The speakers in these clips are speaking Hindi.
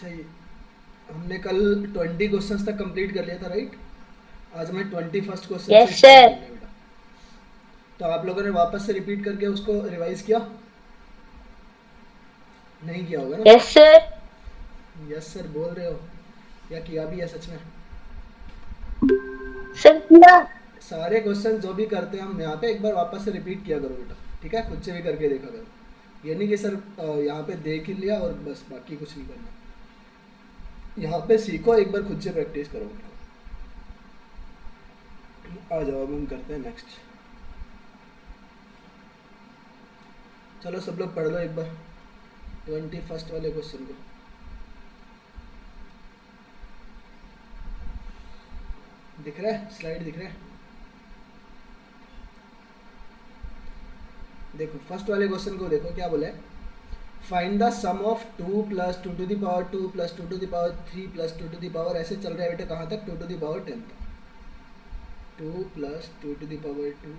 अच्छा, ये हमने कल 20 क्वेश्चंस तक कंप्लीट कर लिया था, राइट? आज हमें 21st क्वेश्चन से यस स्टार्ट सर। करना है बेटा। तो आप लोगों ने वापस से रिपीट करके उसको रिवाइज किया? नहीं किया होगा ना? Yes sir. यस सर बोल रहे हो, या किया भी है सच में? सर किया। सारे क्वेश्चन जो भी करते हैं हम यहाँ पे एक बार वापस से रिपीट किया करो बेटा, ठीक है? खुद से भी करके देखा करो। ये नहीं कि सर यहाँ पे देख ही लिया और बस बाकी कुछ नहीं करना। यहाँ पे सीखो, एक बार खुद से प्रैक्टिस करो बेटा। आ जाओ, अब हम करते हैं नेक्स्ट। चलो सब लोग पढ़ लो एक बार 21st वाले क्वेश्चन को। दिख रहा है? स्लाइड दिख रहा है? देखो फर्स्ट वाले क्वेश्चन को देखो, क्या बोला है? Find the sum of 2 plus 2 to the power 2 plus 2 to the power 3 plus 2 to the power, ऐसे चल रहा है बेटा कहाँ तक? 2 टू द पावर 10 तक। 2 plus 2 to the power 2,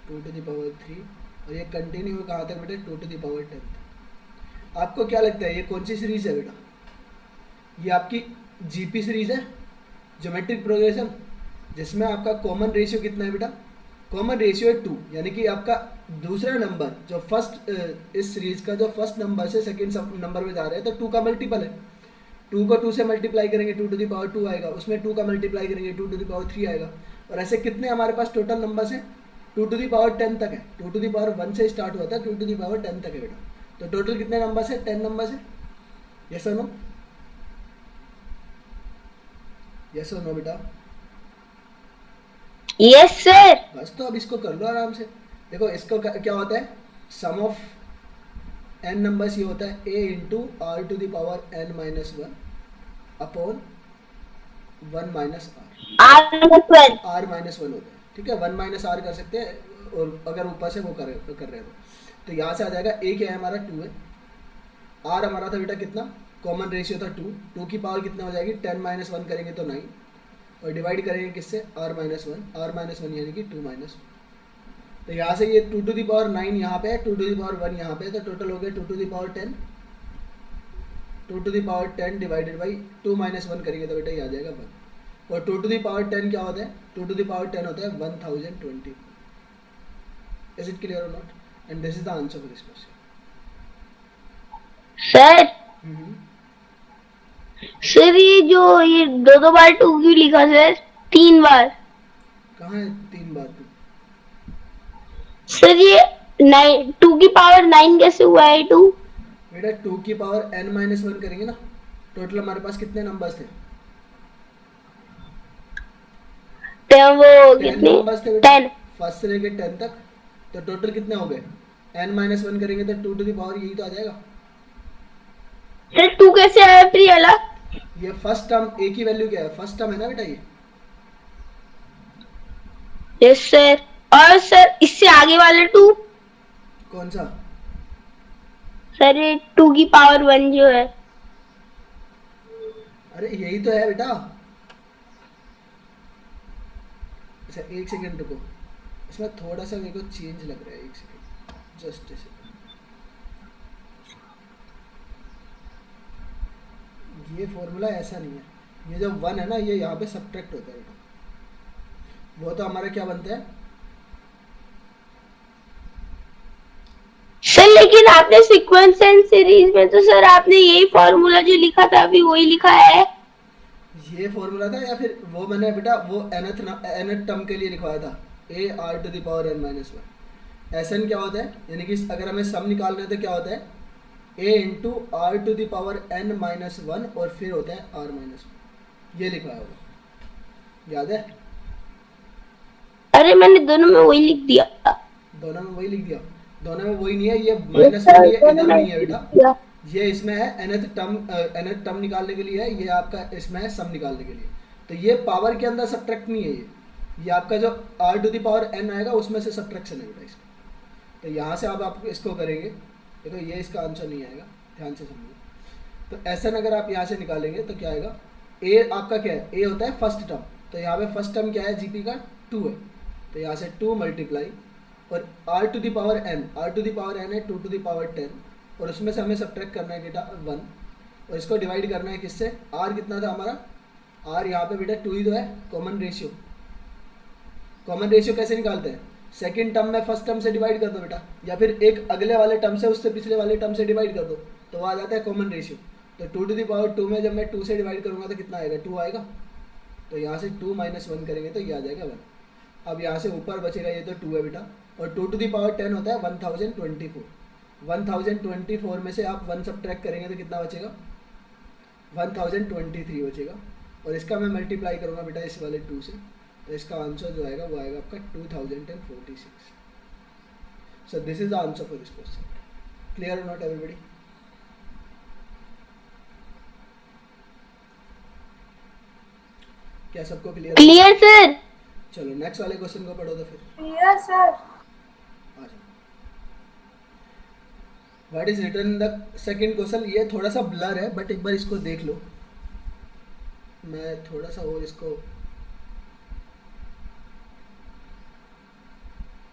2 to the power 3, और ये कंटिन्यू कहाँ तक बेटा? 2 टू द पावर 10 तक। आपको क्या लगता है ये कौन सी सीरीज है बेटा? ये आपकी जीपी सीरीज है, ज्योमेट्रिक प्रोग्रेशन, जिसमें आपका कॉमन रेशियो कितना है बेटा? कॉमन रेशियो है 2, यानी कि आपका दूसरा नंबर जो फर्स्ट इस सीरीज का जो फर्स्ट नंबर से सेकंड नंबर में जा रहा है, तो 2 का मल्टीपल है। 2 को 2 से मल्टीप्लाई करेंगे 2 टू द पावर 2 आएगा, उसमें 2 का मल्टीप्लाई करेंगे 2 टू द पावर 3 आएगा। और ऐसे कितने हमारे पास टोटल नंबर्स हैं? 2 टू द पावर 10 तक है। 2 टू द पावर 1 से स्टार्ट हुआ था, 2 टू द पावर 10 तक है बेटा। तो टोटल कितने नंबर्स है? 10 नंबर्स है। यस और नो? यस और नो बेटा? Yes sir. बस, तो अब इसको कर लो आराम से। देखो इसको क्या होता है? सम ऑफ एन नंबर्स ये होता है A into R to the power N minus one upon 1 minus R twelve. R minus one होता है, ठीक है? 1 माइनस आर कर सकते हैं, और अगर ऊपर से वो कर रहे हो तो यहाँ से आ जाएगा। ए क्या है हमारा? 2 है। आर हमारा था बेटा कितना? कॉमन रेशियो था 2। 2 की पावर कितना हो जाएगी? 10 माइनस वन करेंगे तो 9, और डिवाइड करेंगे किससे? R minus one. R minus one यानी कि 2 माइनस। तो यहाँ से ये 2 टू द पावर 9 यहाँ पे है, 2 टू द पावर 1 यहाँ पे है, तो टोटल हो गया 2 to the power 10। 2 to the power 10 divided by 2 minus one करेंगे तो बेटा ये आ जाएगा 1। और 2 टू द पावर 10 क्या होता है? 2 टू द पावर 10 होता है 1020। इज इट क्लियर और not? And this is the answer for this question. Sir sir ये जो ये दो दो बार टू क्यों लिखा सर? 3 बार। कहाँ है 3 बार 2? सर ये 2 की पावर 9 कैसे हुआ है 2? बेटा 2 की पावर n माइनस वन करेंगे ना। टोटल हमारे पास कितने नंबर्स थे? तो वो 10 कितने? नंबर्स थे बेटा, 10। फर्स्ट से लेके 10 तक। तो टोटल कितने हो गए? n माइनस वन करेंगे तो 2 टू द पावर यही तो आ जाएगा। सर 2 कैसे आया फिर ये वाला? ये फर्स्ट टर्म a की वैल्यू क्या है? फर्स्ट टर्म है ना बेटा ये। Yes sir. और सर इससे आगे वाले 2? कौन सा? सर ये 2 की पावर 1 जो है। अरे यही तो है बेटा। अच्छा एक सेकेंड रुको, इसमें थोड़ा सा मेरे को चेंज लग रहा है, एक सेकेंड जस्ट ए सेकेंड। ये फॉर्मूला ऐसा नहीं है, ये जो 1 है ना ये यहाँ पे सब्ट्रैक्ट होता है बेटा। वो तो हमारा क्या बनता है? सर लेकिन आपने सीक्वेंस एंड सीरीज में तो सर आपने यही फॉर्मूला जो लिखा था अभी वही लिखा है। ये फॉर्मूला था, या फिर वो मैंने बेटा वो nth टर्म के लिए लिखवाया था, A R to the power n minus one. S N क्या होता है? यानी कि अगर हमें सम निकालना है तो क्या होता है? A into R to the power n minus one, और फिर होता है आर माइनस वन। ये लिखवाया होगा, याद है? अरे मैंने दोनों में वही लिख दिया। दोनों में वही लिख दिया? दोनों में वही नहीं है, ये यस माइनस वन सर ये दोनों इधर में नहीं है लिख बेटा। दिया। ये इसमें है nth टर्म निकालने के लिए है, ये आपका इसमें है सम निकालने के लिए। तो ये पावर के अंदर सब्ट्रैक्ट नहीं है, ये आपका जो r to the power n आएगा उसमें से सब्ट्रैक्शन है बेटा इसका। तो यहाँ से आप इसको करेंगे, देखो ये इसका आंसर नहीं आएगा, ध्यान से समझिए। तो ऐसा अगर आप यहाँ से निकालेंगे तो क्या आएगा? ए आपका क्या है? ए होता है फर्स्ट टर्म, तो यहाँ पे फर्स्ट टर्म क्या है? जीपी का 2 है, तो यहाँ से 2 मल्टीप्लाई, और r to the power n, r to the power n है 2 टू द पावर 10, और उसमें से हमें सब्ट्रैक्ट करना है बेटा 1। और इसको डिवाइड करना है किससे, आर कितना था हमारा, आर यहाँ पे बेटा 2 ही तो है, कॉमन रेशियो। कॉमन रेशियो कैसे निकालते हैं, सेकंड टर्म में फर्स्ट टर्म से डिवाइड कर दो बेटा, या फिर एक अगले वाले टर्म से उससे पिछले वाले टर्म से डिवाइड कर दो, तो वो आ जाता है कॉमन रेशियो। तो 2 में जब मैं 2 से डिवाइड करूँगा तो कितना आएगा, 2 आएगा। तो यहाँ से 2 - 1 करेंगे तो ये आ जाएगा 1। अब यहाँ से ऊपर बचेगा ये तो 2 है बेटा, और 2⁻10 होता है 1024। 1024 में से आप 1 सब्ट्रैक्ट करेंगे तो कितना बचेगा, 1023 बचेगा। और इसका मैं मल्टीप्लाई करूँगा बेटा इस वाले 2 से, तो इसका आंसर जो आएगा वो आएगा आपका 2046। So this is the answer for this question. Clear और नॉट एवरीबॉडी? क्या सबको क्लियर? Clear sir. चलो नेक्स्ट वाले क्वेश्चन को पढ़ो तो फिर। Clear sir. आ जाओ। What is written in the second question, ये थोड़ा सा ब्लर है बट एक बार इसको देख लो, मैं थोड़ा सा और इसको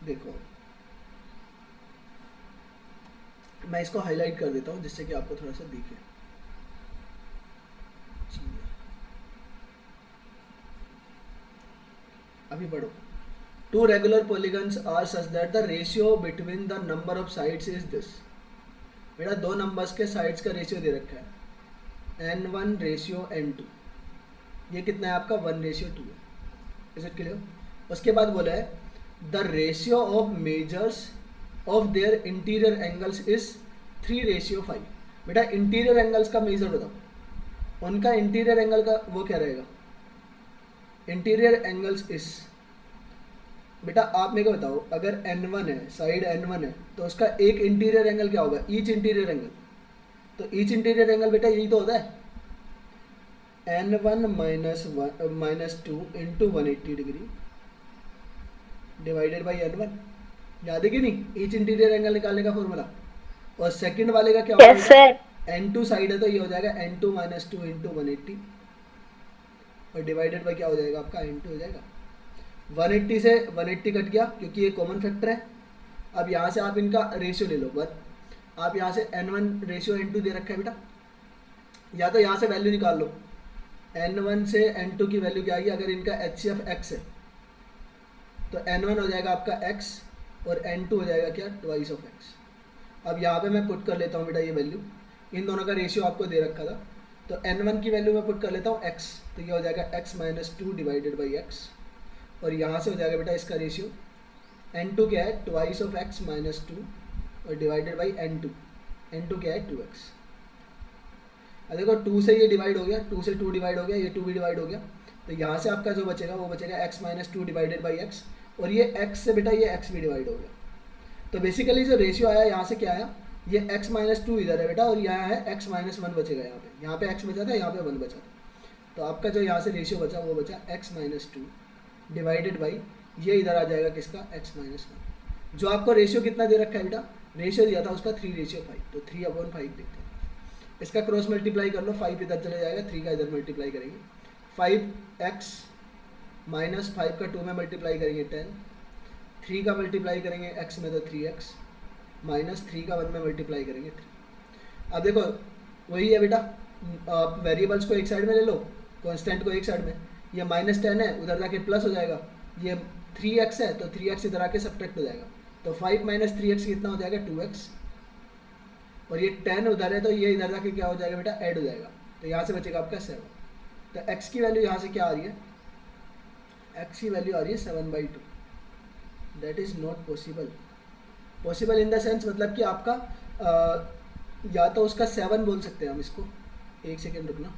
देखो, मैं इसको हाईलाइट कर देता हूँ जिससे कि आपको थोड़ा सा दिखे। अभी पढ़ो। 2 regular polygons are such that the ratio between the number of sides is this। बेटा 2 नंबर्स के साइड्स का रेशियो दे रखा है n1 रेशियो n2, ये कितना है आपका 1:2 है। Is it clear? उसके बाद बोला है the ratio of measures of their interior angles is 3:5। बेटा इंटीरियर एंगल्स का मेजर बताओ, उनका इंटीरियर एंगल का वो क्या रहेगा, इंटीरियर एंगल्स इस, बेटा आप मेरे को बताओ अगर n1 है, साइड n1 है, तो उसका एक इंटीरियर एंगल क्या होगा, ईच इंटीरियर एंगल। तो ईच इंटीरियर एंगल बेटा यही तो होता है n1 - 2 into 180 degree divided by n1। याद है कि नहीं, ईच इंटीरियर एंगल निकालने का फॉर्मूला। और सेकंड वाले का क्या होगा, यस सर। n2 साइड है तो ये हो जाएगा n2 - 2 इंटू 180 और डिवाइडेड बाई क्या हो जाएगा आपका n2 हो जाएगा। 180 से 180 कट गया क्योंकि ये कॉमन फैक्टर है। अब यहाँ से आप इनका रेशियो ले लो, आप यहाँ से n1 रेशियो n2 दे रखा है बेटा, या तो यहाँ से वैल्यू निकाल लो, n1 से n2 की वैल्यू क्या आएगी, अगर इनका HCF x है तो n1 हो जाएगा आपका x और n2 हो जाएगा क्या, ट्वाइस ऑफ x। अब यहाँ पे मैं पुट कर लेता हूँ बेटा ये वैल्यू, इन दोनों का रेशियो आपको दे रखा था, तो n1 की वैल्यू मैं पुट कर लेता हूँ x, तो ये हो जाएगा x - 2 डिवाइडेड बाई x, और यहाँ से हो जाएगा बेटा इसका रेशियो n2 क्या है, ट्वाइस ऑफ x - 2 और डिवाइडेड बाई n2 क्या है 2x। अब देखो 2 से ये डिवाइड हो गया, 2 से 2 डिवाइड हो गया, ये 2 भी डिवाइड हो गया, तो यहाँ से आपका जो बचेगा वो बचेगा x - 2 डिवाइडेड बाई x, और ये x से बेटा ये x भी डिवाइड हो गया। तो बेसिकली जो रेशियो आया यहाँ से क्या आया, ये x - 2 इधर है बेटा, और यहाँ है x - 1 बचेगा, यहाँ पे x बचा था, यहाँ पे 1 बचा था, तो आपका जो यहाँ से रेशियो बचा वो बचा x - 2 डिवाइडेड बाई ये इधर आ जाएगा किसका, x - 1। जो आपको रेशियो कितना दे रखा है बेटा, रेशियो दिया था उसका 3:5, तो 3/5 लिखते हैं। इसका क्रॉस मल्टीप्लाई कर लो, 5 इधर चले जाएगा, 3 का इधर मल्टीप्लाई करेंगे, 5x - 5 का 2 में मल्टीप्लाई करेंगे 10, 3 का मल्टीप्लाई करेंगे x में तो 3x, -3 का 1 में मल्टीप्लाई करेंगे 3। अब देखो वही है बेटा, वेरिएबल्स को एक साइड में ले लो, कांस्टेंट को एक साइड में, ये -10 है उधर जाके प्लस हो जाएगा, ये 3x है तो 3x इधर आके सब्ट्रैक्ट हो जाएगा, तो 5 - 3x कितना हो जाएगा 2x, और ये 10 उधर है तो ये इधर जाके क्या हो जाएगा बेटा, ऐड हो जाएगा, तो यहाँ से बचेगा आपका 7। तो x की वैल्यू यहाँ से क्या आ रही है, x की वैल्यू आ रही है 7/2। That is not possible. Possible in the sense मतलब कि आपका या तो उसका 7 बोल सकते हैं हम इसको, एक सेकेंड रुकना,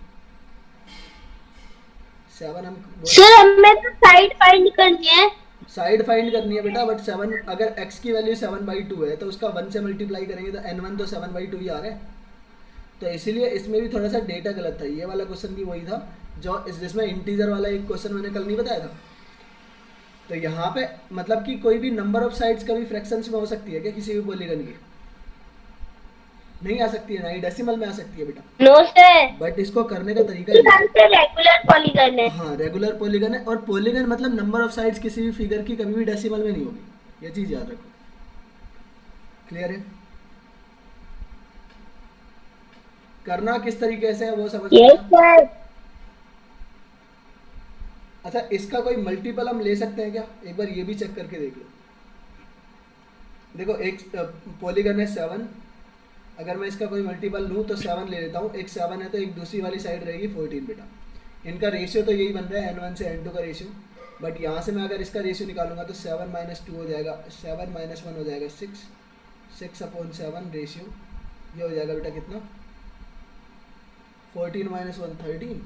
7 हम सर हमें तो साइड फाइंड करनी है। साइड फाइंड करनी है बेटा, बट 7 अगर x की वैल्यू 7/2 है तो उसका 1 से मल्टीप्लाई करेंगे तो n1 तो 7/2 ही आ रहा है, तो इसीलिए इसमें भी थोड़ा सा डेटा गलत था। ये वाला क्वेश्चन भी वही था जो जिसमें इंटीजर वाला एक क्वेश्चन मैंने कल नहीं बताया था। तो यहाँ पे मतलब कि कोई भी नंबर ऑफ साइड्स कभी फ्रैक्शंस में हो सकती है क्या, किसी भी पॉलीगन की नहीं आ सकती है, ना ही डेसिमल में आ सकती है बेटा। नो सर, बट इसको करने का तरीका ये है। रेगुलर पॉलीगन है। हाँ रेगुलर पॉलीगन है, और पॉलीगन मतलब नंबर ऑफ साइड्स किसी भी फिगर की कभी भी डेसिमल में नहीं होगी, ये चीज़ याद रखो। क्लियर है? करना किस तरीके से है वो समझ में यस आया? सर। अच्छा, इसका कोई मल्टीपल हम ले सकते हैं क्या? एक बार ये भी चेक करके देख लो। देखो एक पॉलीगन है 7, अगर मैं इसका कोई मल्टीपल लूँ तो 7 ले लेता हूँ, एक 7 है तो एक दूसरी वाली साइड रहेगी 14 बेटा। इनका रेशियो तो यही बन रहा है n1 से n2 का रेशियो, बट यहाँ से मैं अगर इसका रेशियो निकालूंगा तो 7 माइनस 2 हो जाएगा, 7 माइनस 1 हो जाएगा 6, 6/7 रेशियो, ये हो जाएगा बेटा कितना, 14 माइनस 1 13,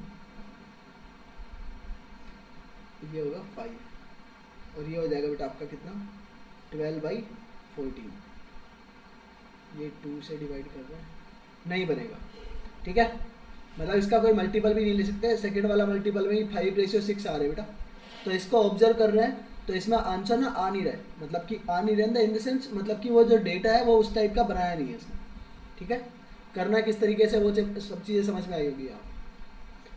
ये होगा 5, और ये हो जाएगा बेटा आपका कितना 12/14। ये 2 से डिवाइड कर रहे हैं, नहीं बनेगा, ठीक है। मतलब इसका कोई मल्टीपल भी नहीं ले सकते, सेकंड वाला मल्टीपल में ही 5/6 आ रहा है बेटा। तो इसको ऑब्जर्व कर रहे हैं तो इसमें आंसर ना आ नहीं रहा है, मतलब कि आ नहीं रहा इन द सेंस, मतलब कि वो जो डेटा है वो उस टाइप का बनाया नहीं है इसने, ठीक है। करना किस तरीके से वो सब चीज़ें समझ में आई होगी आप।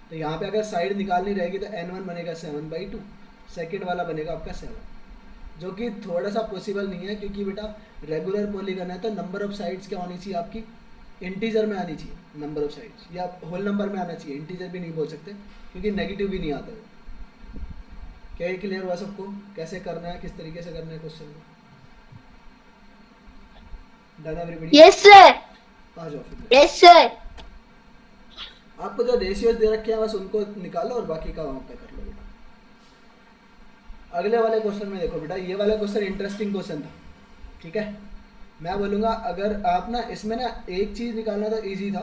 तो यहाँ पे अगर साइड निकालनी रहेगी तो n1 बनेगा 7/2, सेकेंड वाला बनेगा आपका 7, जो कि थोड़ा सा पॉसिबल नहीं है, क्योंकि बेटा रेगुलर पॉलीगन है तो नंबर ऑफ साइड्स क्या होनी चाहिए आपकी, इंटीजर में आनी चाहिए नंबर ऑफ साइड्स, या होल नंबर में आना चाहिए, इंटीजर भी नहीं बोल सकते क्योंकि नेगेटिव भी नहीं आता है। क्या ये क्लियर हुआ सबको, कैसे करना है, किस तरीके से करना है क्वेश्चन को? Done everybody? Yes sir. आ जाओ फिर। Yes sir. आपको जो रेशियोज दे रखे हैं बस उनको निकालो और बाकी का वहाँ पे कर लो बेटा। अगले वाले क्वेश्चन में देखो बेटा, ये वाला क्वेश्चन इंटरेस्टिंग क्वेश्चन था, ठीक है। मैं बोलूँगा अगर आप ना इसमें ना एक चीज़ निकालना तो ईजी था,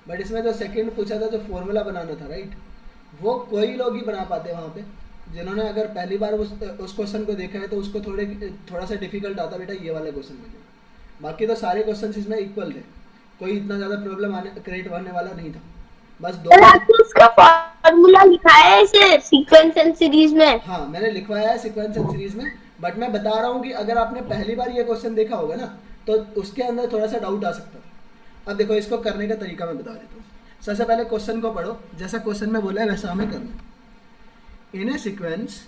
बट इसमें जो सेकंड पूछा था, जो फॉर्मूला बनाना था राइट, वो कोई लोग ही बना पाते वहाँ पे, जिन्होंने अगर पहली बार उस क्वेश्चन को देखा है तो उसको थोड़ा सा डिफिकल्ट आता बेटा ये वाले क्वेश्चन में। बाकी तो सारे क्वेश्चन इसमें इक्वल थे, कोई इतना ज़्यादा प्रॉब्लम क्रिएट होने वाला नहीं था, बस दो। सर आपने इसका फॉर्मूला लिखाया है इसे सीक्वेंस एंड सीरीज में? हाँ मैंने लिखवाया है सीक्वेंस एंड सीरीज में, बट मैं बता रहा हूँ कि अगर आपने पहली बार ये क्वेश्चन देखा होगा ना तो उसके अंदर थोड़ा सा डाउट आ सकता था। अब देखो इसको करने का तरीका मैं बता देता हूँ। सबसे पहले क्वेश्चन को पढ़ो, जैसा क्वेश्चन में बोला है वैसा हमें करना। In a sequence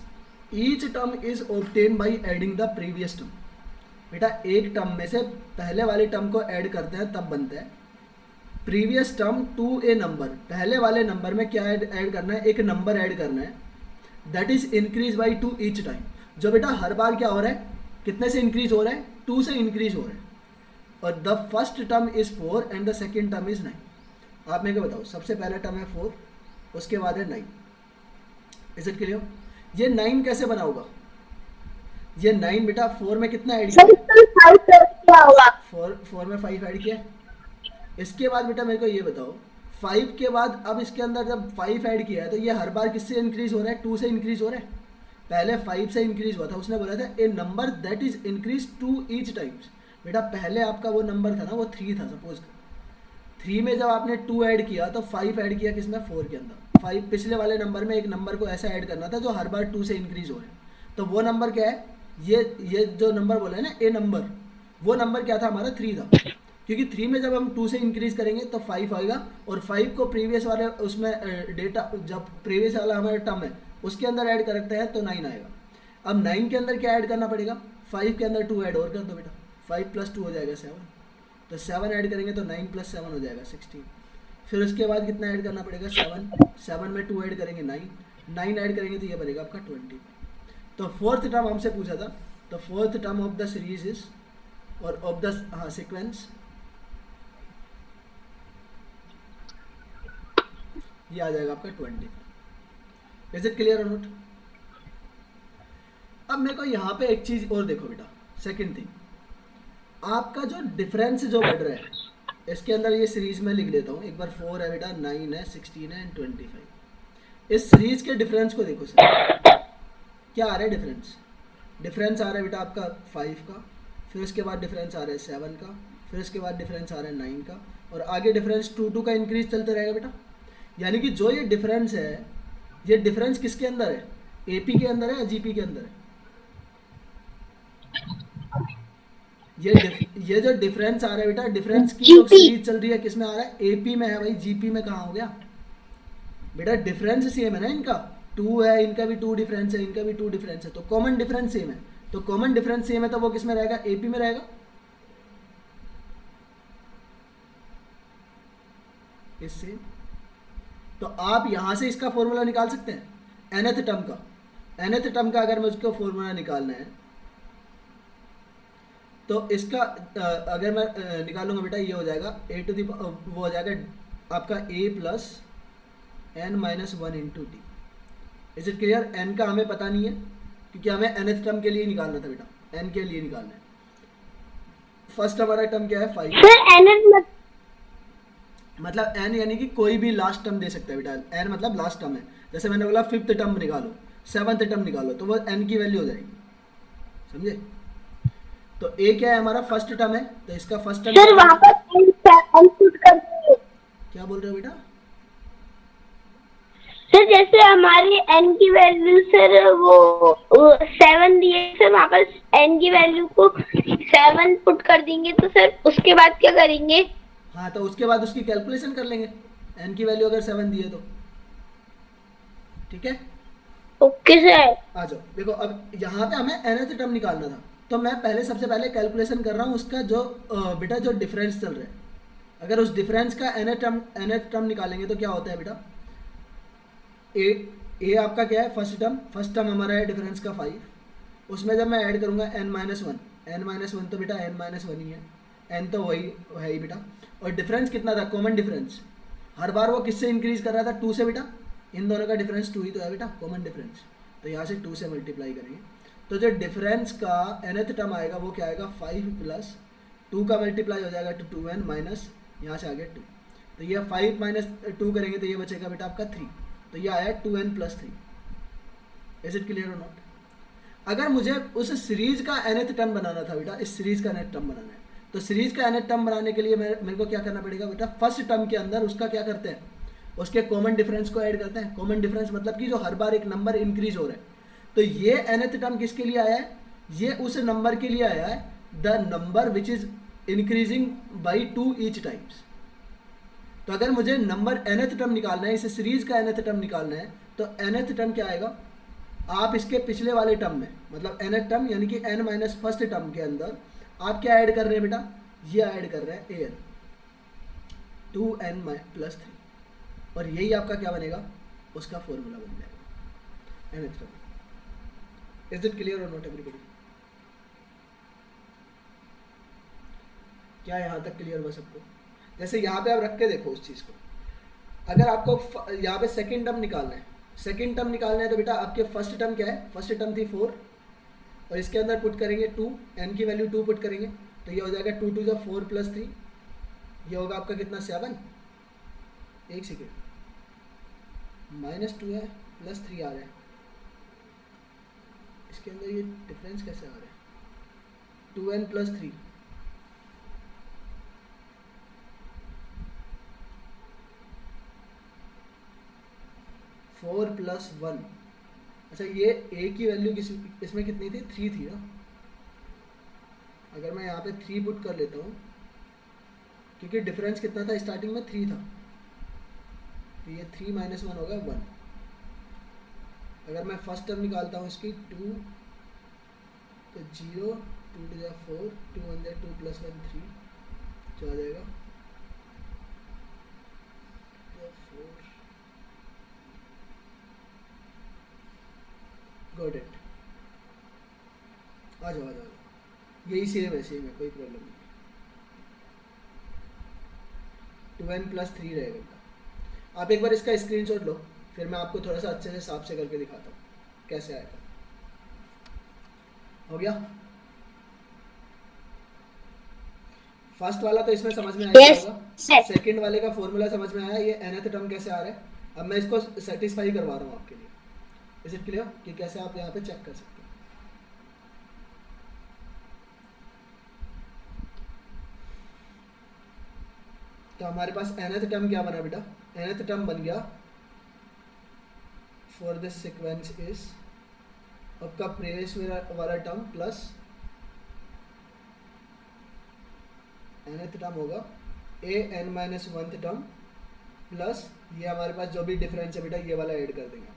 each term is obtain by adding the previous term. बेटा एक टर्म में से पहले वाले टर्म को ऐड करते हैं तब बनता है previous term to a number. पहले वाले नंबर में क्या ऐड करना है, एक नंबर ऐड करना है, that is increase by 2 each time. जो बेटा हर बार क्या हो रहा है, कितने से इंक्रीज हो रहा है, 2 से इंक्रीज हो रहा है। और the first term is 4 and the second term is 9। आप मेरे को बताओ, सबसे पहला टर्म है 4, उसके बाद है 9। Is it clear? ये 9 कैसे बना होगा? ये 9 बेटा 4 में कितना ऐड किया? 4 में 5 ऐड किया। इसके बाद बेटा मेरे को ये बताओ, 5 के बाद अब इसके अंदर जब 5 ऐड किया है तो ये हर बार किससे इंक्रीज हो रहा है, 2 से इंक्रीज हो रहा है। पहले 5 से इंक्रीज हुआ था, उसने बोला था a number that is increase 2 each times. बेटा पहले आपका वो नंबर था ना, वो 3 था सपोज। 3 में जब आपने 2 ऐड किया तो 5 ऐड किया किसमें, 4 के अंदर। 5 पिछले वाले नंबर में एक नंबर को ऐसा ऐड करना था जो हर बार 2 से इंक्रीज हो रहा है। तो वो नंबर क्या है, ये जो नंबर बोला है ना ए नंबर, वो नंबर क्या था हमारा, 3 था। क्योंकि 3 में जब हम 2 से इंक्रीज करेंगे तो 5 आएगा, और 5 को प्रीवियस वाले उसमें डेटा, जब प्रीवियस वाला हमारा टर्म है उसके अंदर ऐड करते हैं तो 9 आएगा। अब 9 के अंदर क्या ऐड करना पड़ेगा, 5 के अंदर 2 ऐड और कर दो बेटा, 5 + 2 हो जाएगा 7। तो 7 ऐड करेंगे तो 9 + 7 हो जाएगा 16। फिर उसके बाद कितना ऐड करना पड़ेगा, 7 में 2 ऐड करेंगे 9 ऐड करेंगे तो ये बनेगा आपका 20। तो फोर्थ टर्म हमसे पूछा था, तो fourth term of the series is, और ऑफ द सीक्वेंस, ये आ जाएगा आपका 20। इज इट क्लियर और नॉट? अब मेरे को यहाँ पे एक चीज और देखो बेटा, सेकंड थिंग, आपका जो डिफरेंस जो बढ़ रहा है इसके अंदर, ये सीरीज में लिख लेता हूँ एक बार। 4 है बेटा, 9 है, 16 है एंड 25। इस सीरीज के डिफरेंस को देखो सर, क्या आ रहा है डिफरेंस? डिफरेंस आ रहा है बेटा आपका 5 का, फिर उसके बाद डिफरेंस आ रहा है 7 का, फिर उसके बाद डिफरेंस आ रहा है 9 का, और आगे डिफरेंस 2 का इंक्रीज चलते रहेगा बेटा। यानी कि जो ये डिफरेंस है, ये डिफरेंस किसके अंदर है, एपी के अंदर है या जीपी के अंदर है? ये जो डिफरेंस आ रहा है बेटा, डिफरेंस की जो सीरीज चल रही है किसमें आ रहा है, एपी में है भाई, जीपी में कहाँ हो गया बेटा? डिफरेंस सेम है ना इनका, 2 है, इनका भी 2 डिफरेंस है, इनका भी 2 डिफरेंस है, तो कॉमन डिफरेंस सेम है। तो कॉमन डिफरेंस सेम है तो वो किस में रहेगा, एपी में रहेगा। इससे। तो आप यहाँ से इसका फॉर्मूला निकाल सकते हैं nth टर्म का। nth टर्म का अगर मुझको फॉर्मूला निकालना है तो इसका अगर मैं निकालूंगा बेटा, ये हो जाएगा ए टू दी, वो हो जाएगा आपका a plus N minus one into T. Is it clear? n का हमें पता नहीं है क्योंकि हमें nth टर्म के लिए निकालना था बेटा, n के लिए निकालना है। फर्स्ट हमारा टर्म क्या है 5। सर nth मतलब n यानी कि कोई भी लास्ट टर्म दे सकता है बेटा, n मतलब लास्ट टर्म है। जैसे मैंने बोला फिफ्थ टर्म निकालो, सेवंथ टर्म निकालो, तो वो n की वैल्यू हो जाएगी, समझे? तो a क्या है हमारा फर्स्ट टर्म है, तो इसका फर्स्ट टर्म सर वहाँ पर n पुट कर दीजिए। क्या बोल रहे हो बेटा? सर जैसे हमारी n की वैल्यू सर वो 7 दिए, सर वहाँ पर n की वैल्यू को 7 पुट कर देंगे तो सर उसके बाद क्या करेंगे? हाँ, तो उसके बाद उसकी कैलकुलेशन कर लेंगे, n की वैल्यू अगर 7 दी है तो। ठीक है, ओके सर। आ जाओ। देखो अब यहाँ पे हमें nth टर्म निकालना था, तो मैं पहले सबसे पहले कैलकुलेशन कर रहा हूँ उसका जो बेटा जो डिफरेंस चल रहा है। अगर उस डिफरेंस का nth टर्म निकालेंगे तो क्या होता है बेटा, ए आपका क्या है फर्स्ट टर्म हमारा है डिफरेंस का 5। उसमें जब मैं ऐड करूँगा n माइनस वन, तो बेटा n माइनस वन ही है, n तो वही है ही बेटा। और डिफरेंस कितना था, कॉमन डिफरेंस, हर बार वो किससे इंक्रीज कर रहा था, 2 से बेटा। इन दोनों का डिफरेंस 2 ही तो है बेटा, कॉमन डिफरेंस। तो यहाँ से 2 से मल्टीप्लाई करेंगे तो जो डिफरेंस का nth टर्म आएगा वो क्या आएगा 5 प्लस 2 का मल्टीप्लाई हो जाएगा तो 2n माइनस यहाँ से आ गया 2। तो ये 5 माइनस 2 करेंगे तो ये बचेगा बेटा आपका 3। तो ये आया 2n plus 3। Is it clear और नॉट? अगर मुझे उस सीरीज का nth टर्म बनाना था बेटा, इस सीरीज का nth टर्म बनाना है, तो सीरीज का nth टर्म बनाने के लिए मेरे को क्या करना पड़ेगा बेटा, फर्स्ट टर्म के अंदर उसका क्या करते हैं, उसके कॉमन डिफरेंस को ऐड करते हैं। कॉमन डिफरेंस मतलब कि जो हर बार एक नंबर इंक्रीज हो रहा है। तो ये nth टर्म किसके लिए आया है, ये उस नंबर के लिए आया है the number which is increasing by 2 each times. तो अगर मुझे नंबर nth टर्म निकालना है, इस सीरीज का nth टर्म निकालना है, तो nth टर्म क्या आएगा, आप इसके पिछले वाले टर्म में, मतलब nth टर्म यानी कि n माइनस फर्स्ट टर्म के अंदर आप क्या ऐड कर रहे हैं बेटा, ये ऐड कर रहे हैं an 2n प्लस 3, और यही आपका क्या बनेगा, उसका फॉर्मूला बन जाएगा nth term. Is it clear और नॉट एवरीबॉडी? क्या यहाँ तक क्लियर हुआ सबको? जैसे यहाँ पे आप रख के देखो उस चीज़ को। अगर आपको यहाँ पे सेकंड टर्म निकालना है, सेकंड टर्म निकालना है तो बेटा आपके फर्स्ट टर्म क्या है, फर्स्ट टर्म थी 4 और इसके अंदर पुट करेंगे 2, n की वैल्यू 2 पुट करेंगे तो ये हो जाएगा 2 2 4 प्लस 3, ये होगा आपका कितना 7। एक सेकेंड, -2 है प्लस 3 आ रहा है, इसके अंदर ये डिफरेंस कैसे आ रहा है, 2n plus 3, four plus one. अच्छा ये a की वैल्यू इसमें कितनी थी, 3 थी ना। अगर मैं यहाँ पे 3 पुट कर लेता हूँ, क्योंकि डिफरेंस कितना था स्टार्टिंग में 3 था, तो ये 3 माइनस 1 होगा 1। अगर मैं फर्स्ट टर्म निकालता हूँ इसकी 2, तो 0, 2 2 4, 2 1 2 प्लस 1 3, जो आ जाएगा 4। Got it. आ जाओ, यही सेम है, कोई प्रॉब्लम नहीं। 2n प्लस 3 रहेगा। आप एक बार इसका स्क्रीनशॉट लो, फिर मैं आपको थोड़ा सा अच्छे से साफ से करके दिखाता हूँ कैसे आएगा। हो गया? फर्स्ट वाला तो इसमें समझ में आया होगा, सेकंड वाले का फॉर्मूला समझ में आया, ये nth टर्म कैसे आ रहा है। अब मैं इसको सेटिस्फाई करवा रहा हूँ आपके लिए। इज इट क्लियर कि कैसे आप यहाँ पे चेक कर सकते हैं। तो हमारे पास nth टर्म क्या बना बेटा, nth टर्म बन गया फॉर दिस सीक्वेंस इज आपका प्रीवियस वाला टर्म प्लस nth टर्म होगा an minus 1th term plus ये हमारे पास जो भी डिफरेंस है बेटा ये वाला ऐड कर देंगे,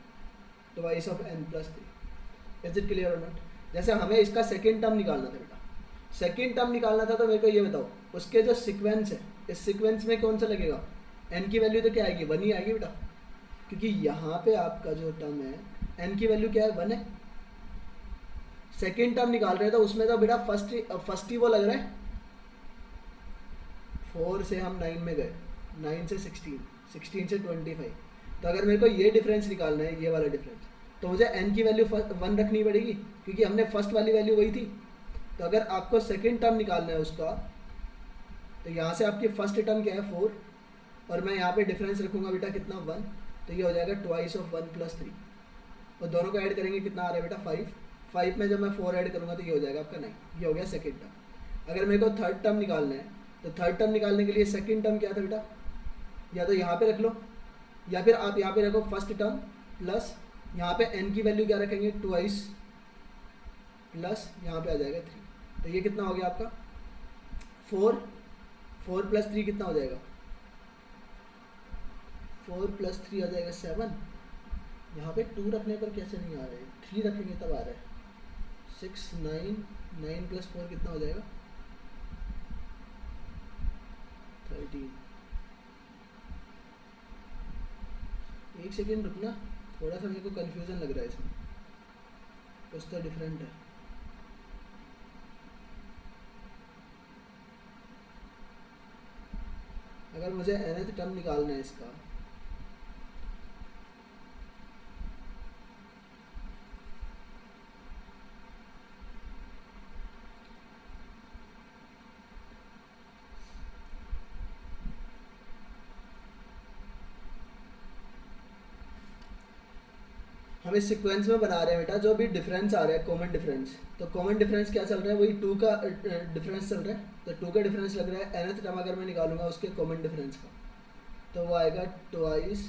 तो vice of n plus 3। Is it clear और नॉट? जैसे हमें इसका सेकेंड टर्म निकालना था बेटा, सेकेंड टर्म निकालना था तो मेरे को ये बताओ उसके जो सीक्वेंस है, इस सीक्वेंस में कौन सा लगेगा, एन की वैल्यू तो क्या आएगी, 1 ही आएगी बेटा, क्योंकि यहाँ पे आपका जो टर्म है एन की वैल्यू क्या है, 1 है। सेकेंड टर्म निकाल रहे हैं तो उसमें तो बेटा फर्स्ट ही वो लग रहा है। 4 से हम 9 में गए, 9 से 16, 16 से 25। तो अगर मेरे को ये डिफरेंस निकालना है, ये वाला डिफरेंस, तो मुझे n की वैल्यू 1 रखनी पड़ेगी, क्योंकि हमने फर्स्ट वाली वैल्यू वही थी। तो अगर आपको सेकेंड टर्म निकालना है उसका, तो यहाँ से आपकी फर्स्ट टर्म क्या है 4, और मैं यहाँ पे डिफरेंस रखूँगा बेटा कितना 1, तो ये हो जाएगा ट्वाइस ऑफ 1 + 3, और दोनों को ऐड करेंगे कितना आ रहा है बेटा 5। 5 में जब मैं 4 ऐड करूँगा तो ये हो जाएगा आपका 9। ये हो गया सेकेंड टर्म। अगर मेरे को थर्ड टर्म निकालना है, तो थर्ड टर्म निकालने के लिए सेकेंड टर्म क्या था बेटा, या तो यहाँ पे रख लो, या फिर आप यहाँ पे रखो फर्स्ट टर्म प्लस यहाँ पे n की वैल्यू क्या रखेंगे, ट्वाइस, प्लस यहाँ पे आ जाएगा 3। तो ये कितना हो गया आपका 4, 4 + 3 कितना हो जाएगा, 4 + 3 आ जाएगा 7। यहाँ पे 2 रखने पर कैसे नहीं आ रहा है, 3 रखेंगे तब आ रहा है 6, 9, 9 + 4 कितना हो जाएगा 13। एक सेकेंड रुकना, थोड़ा सा मेरे को कंफ्यूजन लग रहा है इसमें, कुछ तो डिफरेंट है। अगर मुझे nth टर्म निकालना है इसका, हम इस सीक्वेंस में बना रहे हैं बेटा, जो भी डिफरेंस आ रहा है कॉमन डिफरेंस, तो कॉमन डिफरेंस क्या चल रहा है, वही 2 का डिफरेंस चल रहा है। तो 2 का डिफरेंस लग रहा है, nth टर्म अगर मैं निकालूंगा उसके कॉमन डिफरेंस का, तो वो आएगा ट्वाइस,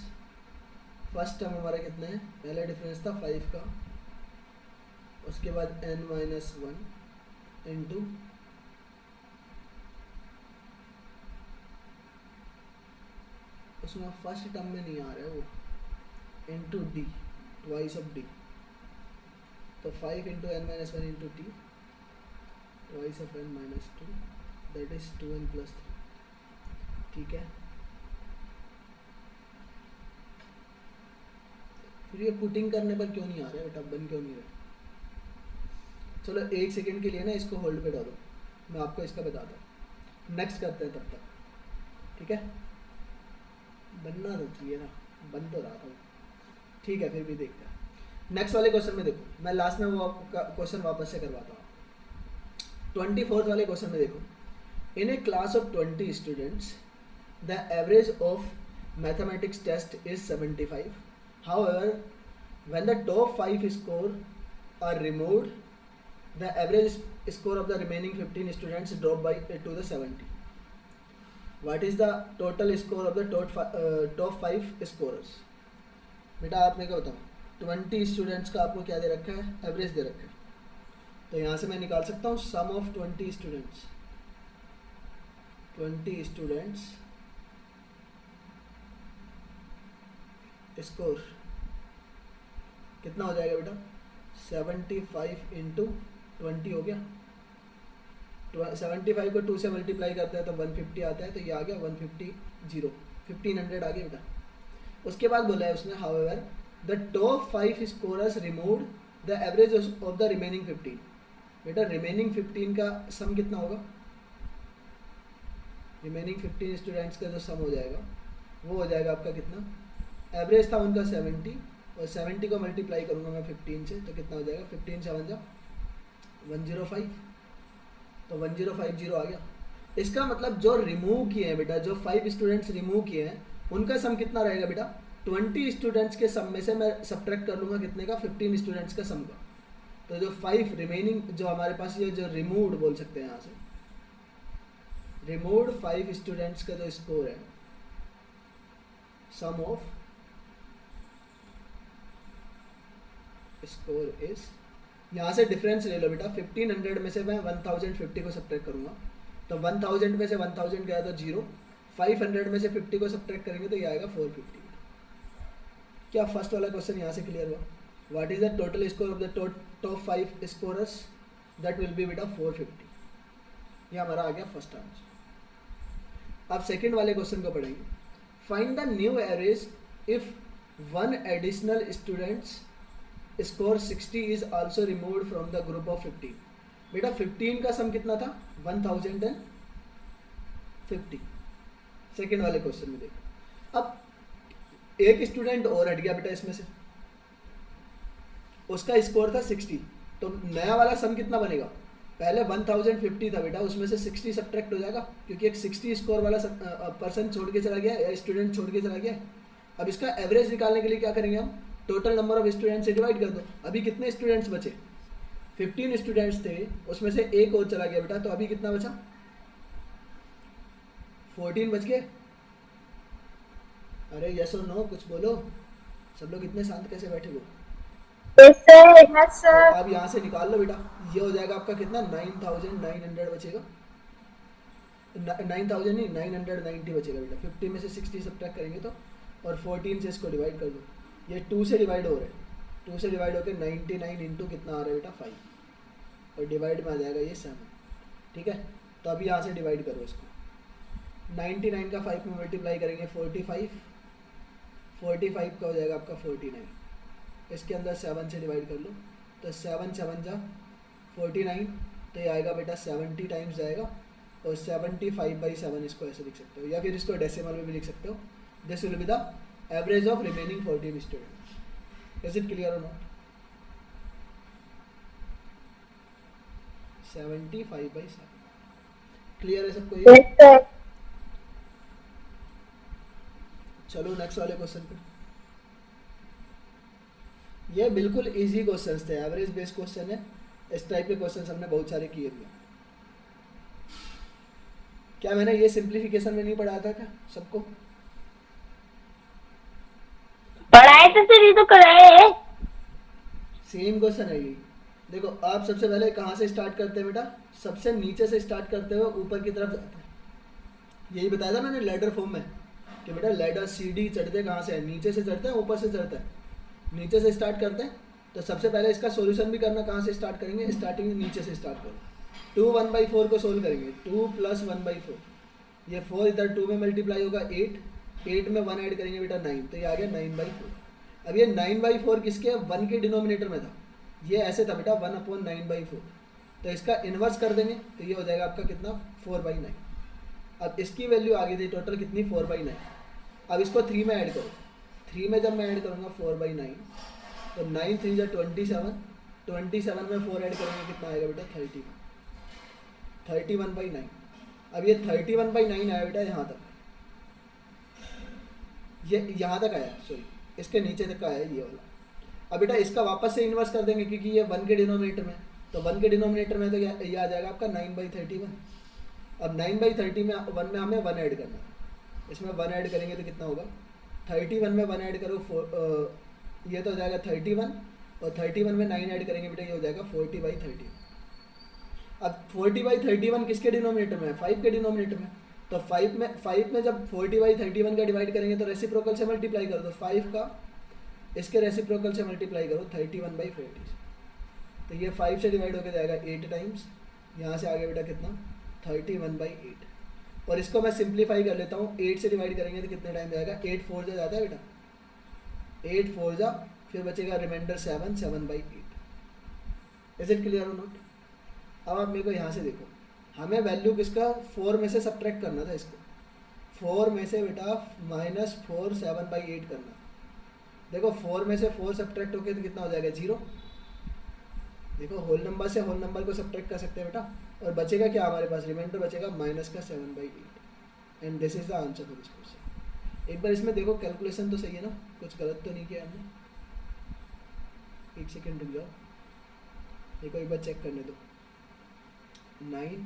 फर्स्ट टर्म हमारा कितना है, पहला डिफरेंस था 5 का, उसके बाद n - 1 इंटू उसमें फर्स्ट टर्म में नहीं आ रहा है वो, into D, twice of D. तो 5 × n - 1 into T, twice of n - 2, that is 2n + 3। ठीक है, फिर ये पुटिंग करने पर क्यों नहीं आ रहा है बेटा, बन क्यों नहीं रहा। चलो एक सेकेंड के लिए ना इसको होल्ड पे डालो, मैं आपको इसका बताता हूँ, नेक्स्ट करते हैं तब तक। ठीक है, बनना तो चाहिए ना, बन तो रहा था। ठीक है, फिर भी देखते हैं नेक्स्ट वाले क्वेश्चन में। देखो मैं लास्ट में वो क्वेश्चन वापस से करवाता हूँ। 24th वाले क्वेश्चन में देखो, in a class of 20 students the average of mathematics test is 75। However, when the top 5 score are removed, the average score of the remaining 15 students drop by to the 70. What is the total score of the top 5 scorers? बेटा आप मेरे को बताओ, 20 स्टूडेंट्स का आपको क्या दे रखा है, एवरेज दे रखा है। तो यहाँ से मैं निकाल सकता हूँ सम ऑफ 20 स्टूडेंट्स, 20 स्टूडेंट्स स्कोर कितना हो जाएगा बेटा, 75 इंटू 20 हो गया। 75 को 2 से मल्टीप्लाई करते हैं तो 150 आता है, तो ये आ गया 150, 1500 आ गया बेटा। उसके बाद बोला है उसने, however the top 5 scorers removed the average of the remaining 15। बेटा रिमेनिंग 15 का सम कितना होगा, रिमेनिंग 15 स्टूडेंट्स का जो सम हो जाएगा वो हो जाएगा आपका कितना, एवरेज था उनका 70, और 70 को मल्टीप्लाई करूँगा मैं 15 से, तो कितना हो जाएगा, 15 7 जा 105, तो 1050 आ गया। इसका मतलब जो रिमूव किए हैं बेटा, जो 5 स्टूडेंट्स रिमूव किए हैं उनका सम कितना रहेगा बेटा, 20 स्टूडेंट्स के सम में से मैं सब्ट्रैक्ट कर लूँगा कितने का, 15 स्टूडेंट्स का सम का। तो जो 5 रिमेनिंग जो हमारे पास ये जो रिमूव्ड बोल सकते हैं यहाँ से, रिमूव्ड 5 स्टूडेंट्स का जो स्कोर है, सम ऑफ स्कोर इज, यहाँ से डिफरेंस ले लो बेटा, 1500 में से मैं 1050 को सब्ट्रैक्ट करूँगा, तो 1000 में से 1000 गया तो 0, 500 में से 50 को सब्ट्रैक्ट करेंगे तो ये आएगा 450। क्या फर्स्ट वाला क्वेश्चन यहाँ से क्लियर हुआ, what is the total score of the top 5 scorers, that will be बेटा 450। ये हमारा आ गया फर्स्ट आंसर। अब सेकंड वाले क्वेश्चन को पढ़ेंगे, find the new average if one additional students score 60 is also removed from the group of 15। बेटा 15 का सम कितना था 1050। सेकेंड वाले क्वेश्चन में देखो, अब एक स्टूडेंट और हट गया बेटा इसमें से, उसका स्कोर था 60, तो नया वाला सम कितना बनेगा, पहले 1050 था बेटा, उसमें से 60 सब्ट्रैक्ट हो जाएगा क्योंकि एक 60 स्कोर वाला पर्सन छोड़ के चला गया या स्टूडेंट छोड़ के चला गया। अब इसका एवरेज निकालने के लिए क्या करेंगे हम, टोटल नंबर ऑफ स्टूडेंट से डिवाइड कर दो। अभी कितने स्टूडेंट्स बचे, 15 स्टूडेंट्स थे, उसमें से एक और चला गया बेटा, तो अभी कितना बचा, 14 बच गए। अरे यस और नो कुछ बोलो, सब लोग इतने शांत कैसे बैठे हो। Yes sir. अब यहाँ से निकाल लो बेटा, ये हो जाएगा आपका कितना 9900 बचेगा, 9000 नहीं 990 बचेगा बेटा। 50 में से 60 सब्ट्रैक्ट करेंगे तो, और 14 से इसको डिवाइड कर दो, ये 2 से डिवाइड हो रहा है, 2 से डिवाइड होकर 99 इंटू कितना आ रहा है बेटा 5, और डिवाइड में आ जाएगा ये 7। ठीक है, तो अभी यहाँ से डिवाइड करो इसको, 99 का 5 में मल्टीप्लाई करेंगे 45, 45 का हो जाएगा आपका 49, इसके अंदर 7 से डिवाइड कर लो, तो 7 7 जा 49, तो ये आएगा बेटा 70 टाइम्स जाएगा, और 75/7 इसको ऐसे लिख सकते हो, या फिर इसको डेसिमल में भी लिख सकते हो। This will be the average of remaining 14 students. Is it clear और नॉट? 75/7 क्लियर है सबको ये? Yes sir. चलो नेक्स्ट वाले क्वेश्चन पे। ये बिल्कुल इजी क्वेश्चंस थे, एवरेज बेस्ड क्वेश्चन है, इस टाइप के क्वेश्चंस हमने बहुत सारे किए थे। क्या मैंने ये सिंप्लीफिकेशन में नहीं पढ़ाया था क्या सबको? पढ़ाए तो सर, ये तो कराए। सेम क्वेश्चन है ये। देखो आप सबसे पहले कहाँ से स्टार्ट करते हैं बेटा, सबसे नीचे से स्टार्ट करते हुए ऊपर की तरफ जाते हैं। यही बताया था मैंने लैडर फॉर्म में कि बेटा लैडर सीढ़ी चढ़ते कहाँ से है, नीचे से चढ़ते हैं ऊपर से चढ़ते हैं। नीचे से स्टार्ट करते हैं तो सबसे पहले इसका सॉल्यूशन भी करना कहाँ से स्टार्ट करेंगे, स्टार्टिंग नीचे से स्टार्ट करो। 2 1/4 को सोल्व करेंगे, 2 + 1/4, ये 4 इधर 2 में मल्टीप्लाई होगा 8, 8 में 1 ऐड करेंगे बेटा 9, तो ये आ गया 9/4। अब ये 9/4 किसके 1 के डिनोमिनेटर में था, ये ऐसे था बेटा 1/9/4, तो इसका इन्वर्स कर देंगे तो ये हो जाएगा आपका कितना 4/9। अब इसकी वैल्यू आ गई थी टोटल कितनी 4/9। अब इसको 3 में ऐड करो, 3 में जब मैं ऐड करूँगा 4/9 तो 9 3 जा 27, 27 में 4 ऐड करेंगे कितना आएगा बेटा 31, 31/9। अब ये 31/9 आया बेटा यहाँ तक, ये यहाँ तक आया, सॉरी इसके नीचे तक का आया ये वाला। अब बेटा इसका वापस से इन्वर्स कर देंगे क्योंकि ये 1 के डिनोमिनेटर में, तो 1 के डिनोमिनेटर में तो ये आ जाएगा आपका 9/31। अब 9/30 में 1 में हमें 1 ऐड करना है, इसमें 1 ऐड करेंगे तो कितना होगा 31 में 1 ऐड करो, ये तो हो जाएगा 31, और 31 में 9 ऐड करेंगे बेटा ये हो जाएगा 40/31। अब 40/31 किसके डिनोमिनेटर में है, 5 के डिनोमिनेटर में, तो 5 में जब 40/31 का डिवाइड करेंगे तो रेसिप्रोकल से मल्टीप्लाई कर दो, 5 का इसके रेसिप्रोकल से मल्टीप्लाई करो 31/40, तो ये 5 से डिवाइड होकर जाएगा 8 टाइम्स, यहाँ से आगे बेटा कितना 31/8। और इसको मैं सिंप्लीफाई कर लेता हूँ, 8 से डिवाइड करेंगे तो कितने टाइम जाएगा, 8 4 जा जाता है बेटा, 8 4 जा, फिर बचेगा रिमाइंडर 7, 7/8। इज इट क्लियर और नॉट? अब आप मेरे को यहाँ से देखो, हमें वैल्यू किसका 4 में से सब्ट्रैक्ट करना था, इसको 4 में से बेटा -4 7/8 करना। देखो 4 में से 4 सब्ट्रैक्ट होके तो कितना हो जाएगा 0। देखो होल नंबर से होल नंबर को सब्ट्रैक्ट कर सकते हैं बेटा, और बचेगा क्या हमारे पास, रिमाइंडर बचेगा -7/8, and this is the answer for this question. एक बार इसमें देखो कैलकुलेशन तो सही है ना, कुछ गलत तो नहीं किया हमने। एक सेकेंड रुक जाओ, देखो एक बार चेक करने दो। 9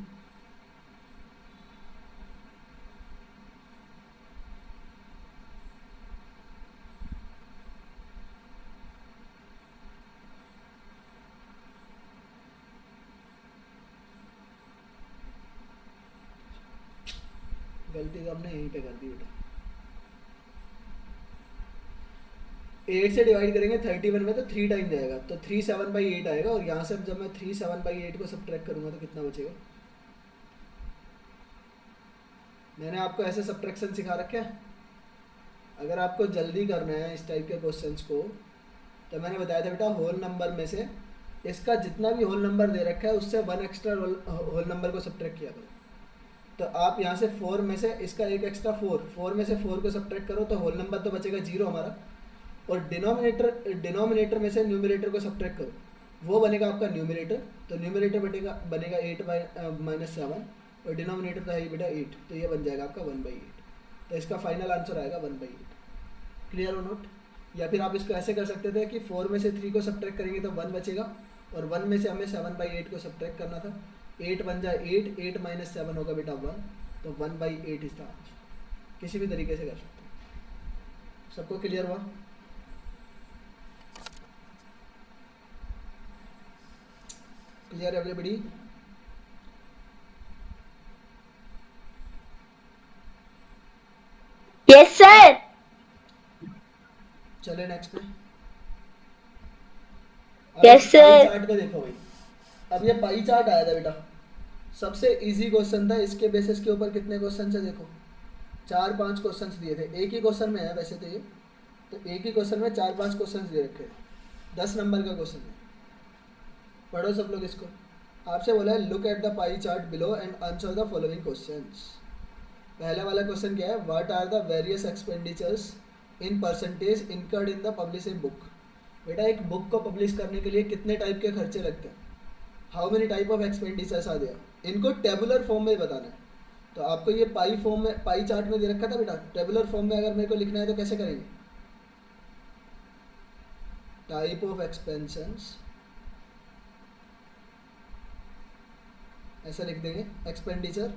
गलती तो हमने यहीं पे कर दी बेटा। 8 से डिवाइड करेंगे 31 में तो 3 टाइम जाएगा, तो 3 7/8 आएगा, और यहाँ से जब मैं 3 7/8 को सब्ट्रैक्ट करूँगा तो कितना बचेगा। मैंने आपको ऐसे सब्ट्रैक्शन सिखा रखा है, अगर आपको जल्दी करना है इस टाइप के क्वेश्चंस को, तो मैंने बताया था बेटा होल नंबर में से इसका जितना भी होल नंबर दे रखा है उससे वन एक्स्ट्रा होल नंबर को सब्ट्रैक्ट किया करो। तो आप यहाँ से 4 में से इसका एक एक्स्ट्रा 4 में से 4 को सब्ट्रैक्ट करो तो होल नंबर तो बचेगा 0 हमारा, और डिनोमिनेटर में से न्यूमरेटर को सब्ट्रैक्ट करो, वो बनेगा आपका न्यूमरेटर। तो न्यूमरेटर बनेगा 8/-7, और डिनोमिनेटर तो है ही बेटा 8, तो ये बन जाएगा आपका 1/8। तो इसका फाइनल आंसर आएगा 1/8। क्लियर हो नोट? या फिर आप इसको ऐसे कर सकते थे कि 4 में से 3 को सब्ट्रैक्ट करेंगे तो 1 बचेगा, और 1 में से हमें 7/8 को सब्ट्रैक्ट करना था। 8 बन जाए 8, 8 - 7 होगा बेटा 1, तो 1/8 इज द आंसर। किसी भी तरीके से कर सकते हैं। सबको क्लियर हुआ? Clear everybody? Yes sir. चले नेक्स्ट पे। Yes, sir. पाई चार्ट का देखो भाई, अब ये पाई चार्ट आया था बेटा, सबसे इजी क्वेश्चन था। इसके बेसिस के ऊपर कितने क्वेश्चन है देखो, 4-5 क्वेश्चन दिए थे। एक ही क्वेश्चन में है वैसे तो ये, तो एक ही क्वेश्चन में 4-5 क्वेश्चन दे रखे थे। 10 नंबर का क्वेश्चन है, पढ़ो सब लोग इसको। आपसे बोला है look at the pie chart below and answer the following questions. पहला वाला क्वेश्चन क्या है, what are the various expenditures in percentage incurred in the publishing book. बेटा एक बुक को पब्लिश करने के लिए कितने टाइप के खर्चे लगते हैं, how many type of expenditures are there, इनको टेबुलर फॉर्म में बताना है। तो आपको ये पाई फॉर्म में, पाई चार्ट में दे रखा था बेटा, टेबुलर फॉर्म में अगर मेरे को लिखना है तो कैसे करेंगे, टाइप ऑफ एक्सपेंशंस ऐसा लिख देंगे, एक्सपेंडिचर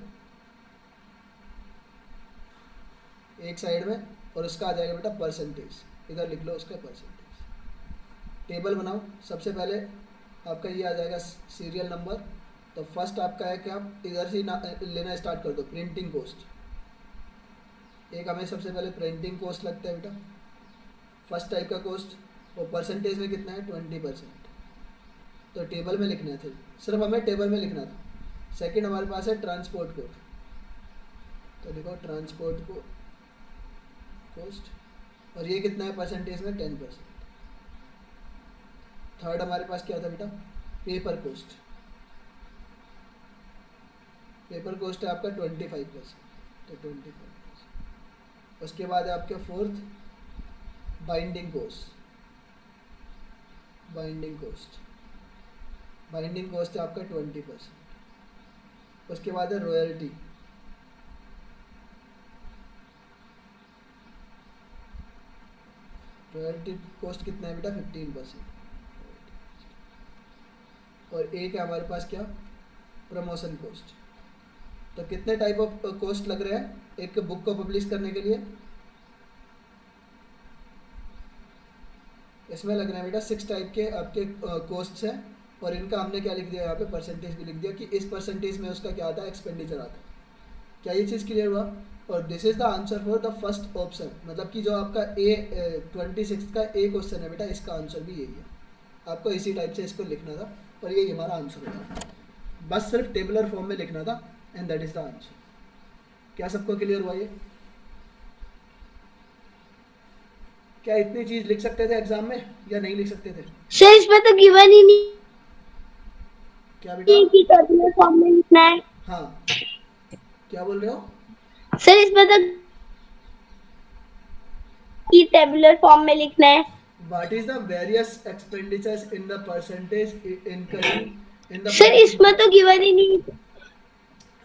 एक साइड में, और उसका आ जाएगा बेटा परसेंटेज, इधर लिख लो उसका परसेंटेज। टेबल बनाओ, सबसे पहले आपका ये आ जाएगा सीरियल नंबर। तो फर्स्ट आपका है क्या, इधर से लेना स्टार्ट कर दो, प्रिंटिंग कॉस्ट। एक हमें सबसे पहले प्रिंटिंग कॉस्ट लगता है बेटा, फर्स्ट टाइप का कॉस्ट, वो परसेंटेज में कितना है 20%। तो टेबल में लिखना थे, सिर्फ हमें टेबल में लिखना था। सेकंड हमारे पास है ट्रांसपोर्ट कॉस्ट, तो देखो ट्रांसपोर्ट को कॉस्ट, और ये कितना है परसेंटेज में 10%। थर्ड हमारे पास क्या था बेटा, पेपर कॉस्ट। पेपर कॉस्ट है आपका 25%, तो 25%। उसके बाद है आपके fourth binding cost. Binding cost, binding cost है आपका 20%। उसके बाद है रॉयल्टी, रॉयल्टी कॉस्ट कितना है बेटा 15%। और एक है हमारे पास क्या, प्रमोशन कॉस्ट। तो कितने टाइप ऑफ कॉस्ट लग रहे हैं एक बुक को पब्लिश करने के लिए, इसमें लग रहे हैं बेटा 6 टाइप के आपके कॉस्ट्स हैं, और इनका हमने क्या लिख दिया यहाँ पे, परसेंटेज भी लिख दिया कि इस परसेंटेज में उसका क्या आता है, एक्सपेंडिचर आता है। क्या ये चीज़ क्लियर हुआ? और this is the answer for the first option, मतलब कि जो आपका 26 का ए क्वेश्चन है बेटा, इसका आंसर भी यही है। आपको इसी टाइप से इसको लिखना था, और यही हमारा आंसर होगा। बस सिर्फ टेबुलर फॉर्म में लिखना था, and that is the answer. क्या सबको क्लियर हुआ ये? क्या इतनी चीज लिख सकते थे एग्जाम में या नहीं लिख सकते थे? सर इसमें तो गिवन ही नहीं क्या बेटा? कि टेबुलर फॉर्म में लिखना है। हाँ, क्या बोल रहे हो? सर इसमें तो कि टेबुलर फॉर्म में लिखना है। What is the various expenditures in the percentage incurring in the sir इसमें तो गिवन ही नहीं।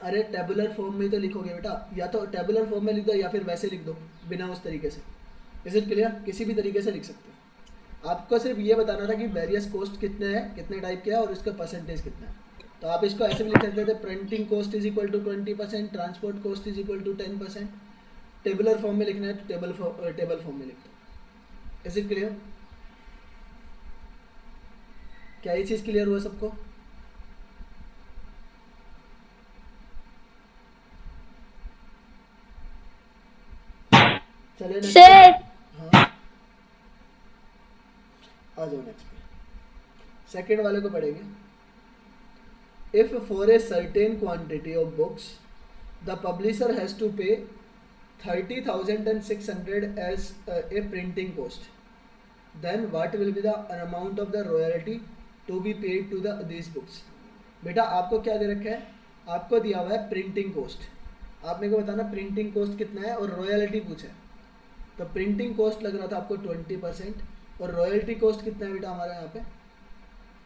अरे टेबुलर फॉर्म में तो लिखोगे बेटा, या तो टेबुलर फॉर्म में लिख दो या फिर वैसे लिख दो बिना उस तरीके से। Is it clear? किसी भी तरीके से लिख सकते हो। आपको सिर्फ ये बताना था कि वेरियस कॉस्ट कितने हैं, कितने टाइप के हैं, और इसका परसेंटेज कितना है। तो आप इसको ऐसे भी लिख सकते थे, printing cost is equal to 20%, transport cost is equal to 10%। Tabular form में लिखना है तो टेबल फॉर्म में लिख दो। Is it clear? क्या ये चीज़ क्लियर हुआ सबको? चलिए नेक्स्ट। हाँ, आ जाओ नेक्स्ट पे। सेकेंड वाले को पढ़ेंगे। If for a certain quantity of books the publisher has to pay 30,600 as a printing cost, then what will be the amount of the royalty to be paid to the these books? बेटा आपको क्या दे रखा है, आपको दिया हुआ है प्रिंटिंग कोस्ट, आप मेरे को बताना प्रिंटिंग कोस्ट कितना है और रॉयल्टी पूछा है। तो प्रिंटिंग कॉस्ट लग रहा था आपको 20% और रॉयल्टी कॉस्ट कितना है बेटा हमारा यहाँ पे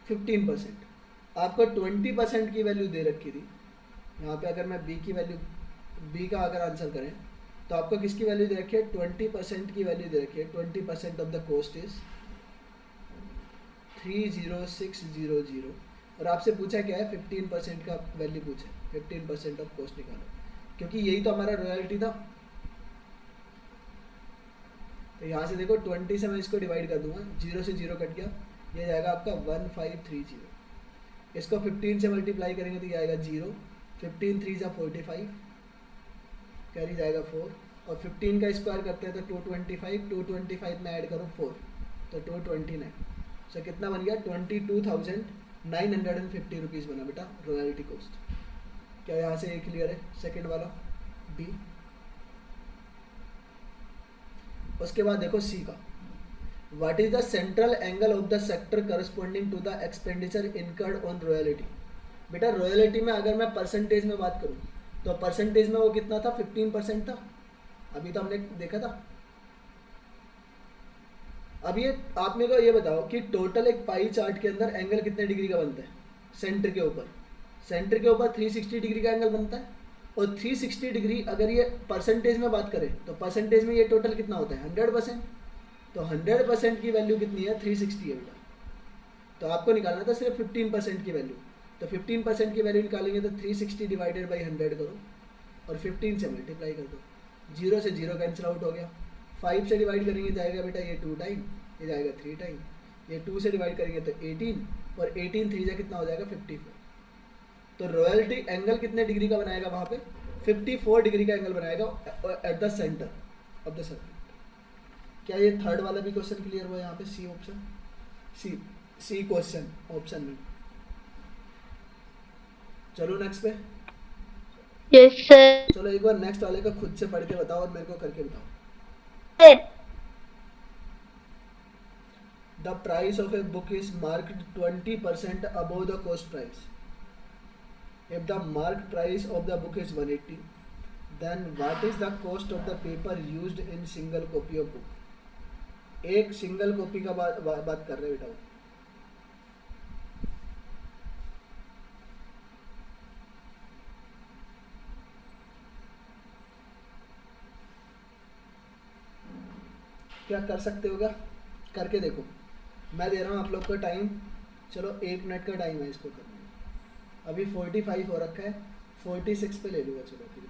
15%। आपको 20% की वैल्यू दे रखी थी यहाँ पे, अगर मैं बी की वैल्यू, बी का अगर आंसर करें तो आपको किसकी वैल्यू दे रखी है 20% की वैल्यू दे रखी है। 20% ऑफ द कॉस्ट इज 30600 और आपसे पूछा क्या है 15% का वैल्यू पूछा है, 15% ऑफ कॉस्ट निकालो, क्योंकि यही तो हमारा रॉयल्टी था। तो यहाँ से देखो 20 से मैं इसको डिवाइड कर दूंगा, 0 से 0 कट गया, ये जाएगा आपका 1530। इसको 15 से मल्टीप्लाई करेंगे तो ये आएगा 0, 15 3 जा 45, कैरी जाएगा 4 और 15 का स्क्वायर करते हैं तो 225, 225 में ऐड करो 4 तो 229। सो कितना बन गया 22,950 रुपीज़ बना बेटा रॉयल्टी कॉस्ट। क्या यहाँ से ये क्लियर है? सेकंड वाला बी। उसके बाद देखो सी का, what is the central angle of the sector corresponding to the expenditure incurred on royalty. बेटा रॉयल्टी में अगर मैं परसेंटेज में बात करूँ तो परसेंटेज में वो कितना था 15% था, अभी तो हमने देखा था। अब ये आप मेरे को ये बताओ कि टोटल एक पाई चार्ट के अंदर एंगल कितने डिग्री का बनता है? सेंटर के ऊपर, सेंटर के ऊपर 360 डिग्री का एंगल बनता है और 360 डिग्री अगर ये परसेंटेज में बात करें तो परसेंटेज में ये टोटल कितना होता है 100%। तो 100% की वैल्यू कितनी है 360 है बेटा। तो आपको निकालना था सिर्फ 15% की वैल्यू, तो 15% की वैल्यू निकालेंगे तो 360 डिवाइडेड बाई 100 करो और 15 से मल्टीप्लाई कर दो, 0 से 0 कैंसिल आउट हो गया। 5 से डिवाइड करेंगे जाएगा बेटा ये 2 टाइम, ये जाएगा 3 टाइम, ये 2 से डिवाइड करेंगे तो 18 और 18 3 से कितना हो जाएगा 54। तो रॉयल्टी एंगल कितने डिग्री का बनाएगा वहाँ पे 54 डिग्री का एंगल बनाएगा at the centre of the circle. क्या ये थर्ड वाला भी क्वेश्चन क्लियर हुआ यहाँ पे? सी ऑप्शन, सी क्वेश्चन ऑप्शन में। चलो नेक्स्ट पे। Yes sir. चलो एक बार नेक्स्ट वाले का खुद से पढ़ के बताओ और मेरे को करके बताओ। The price of a book is marked 20% above the cost price. If the marked price of the book is 180, then what is the cost of the paper used in single copy of book? एक सिंगल कॉपी का बात कर रहे बेटा। क्या कर सकते होगा? करके देखो, मैं दे रहा हूँ आप लोग को टाइम। चलो 1 मिनट का टाइम है इसको करने में। अभी 45 हो रखा है, 46 पे ले लूँगा। चलो फिर भी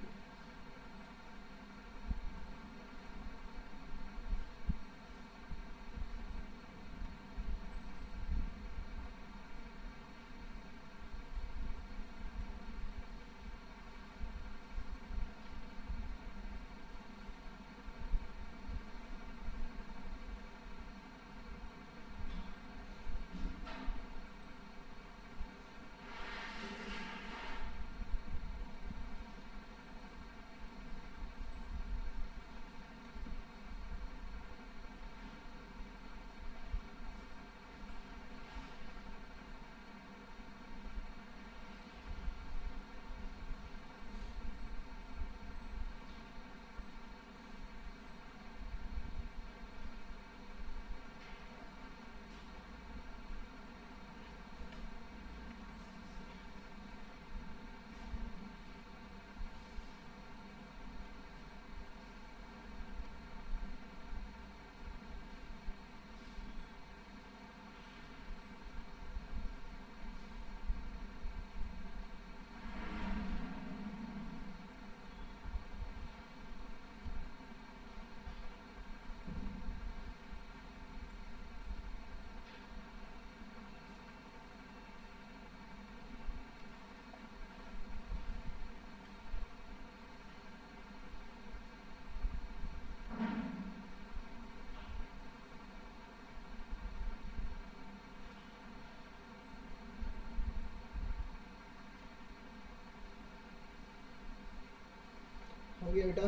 हो गया बेटा।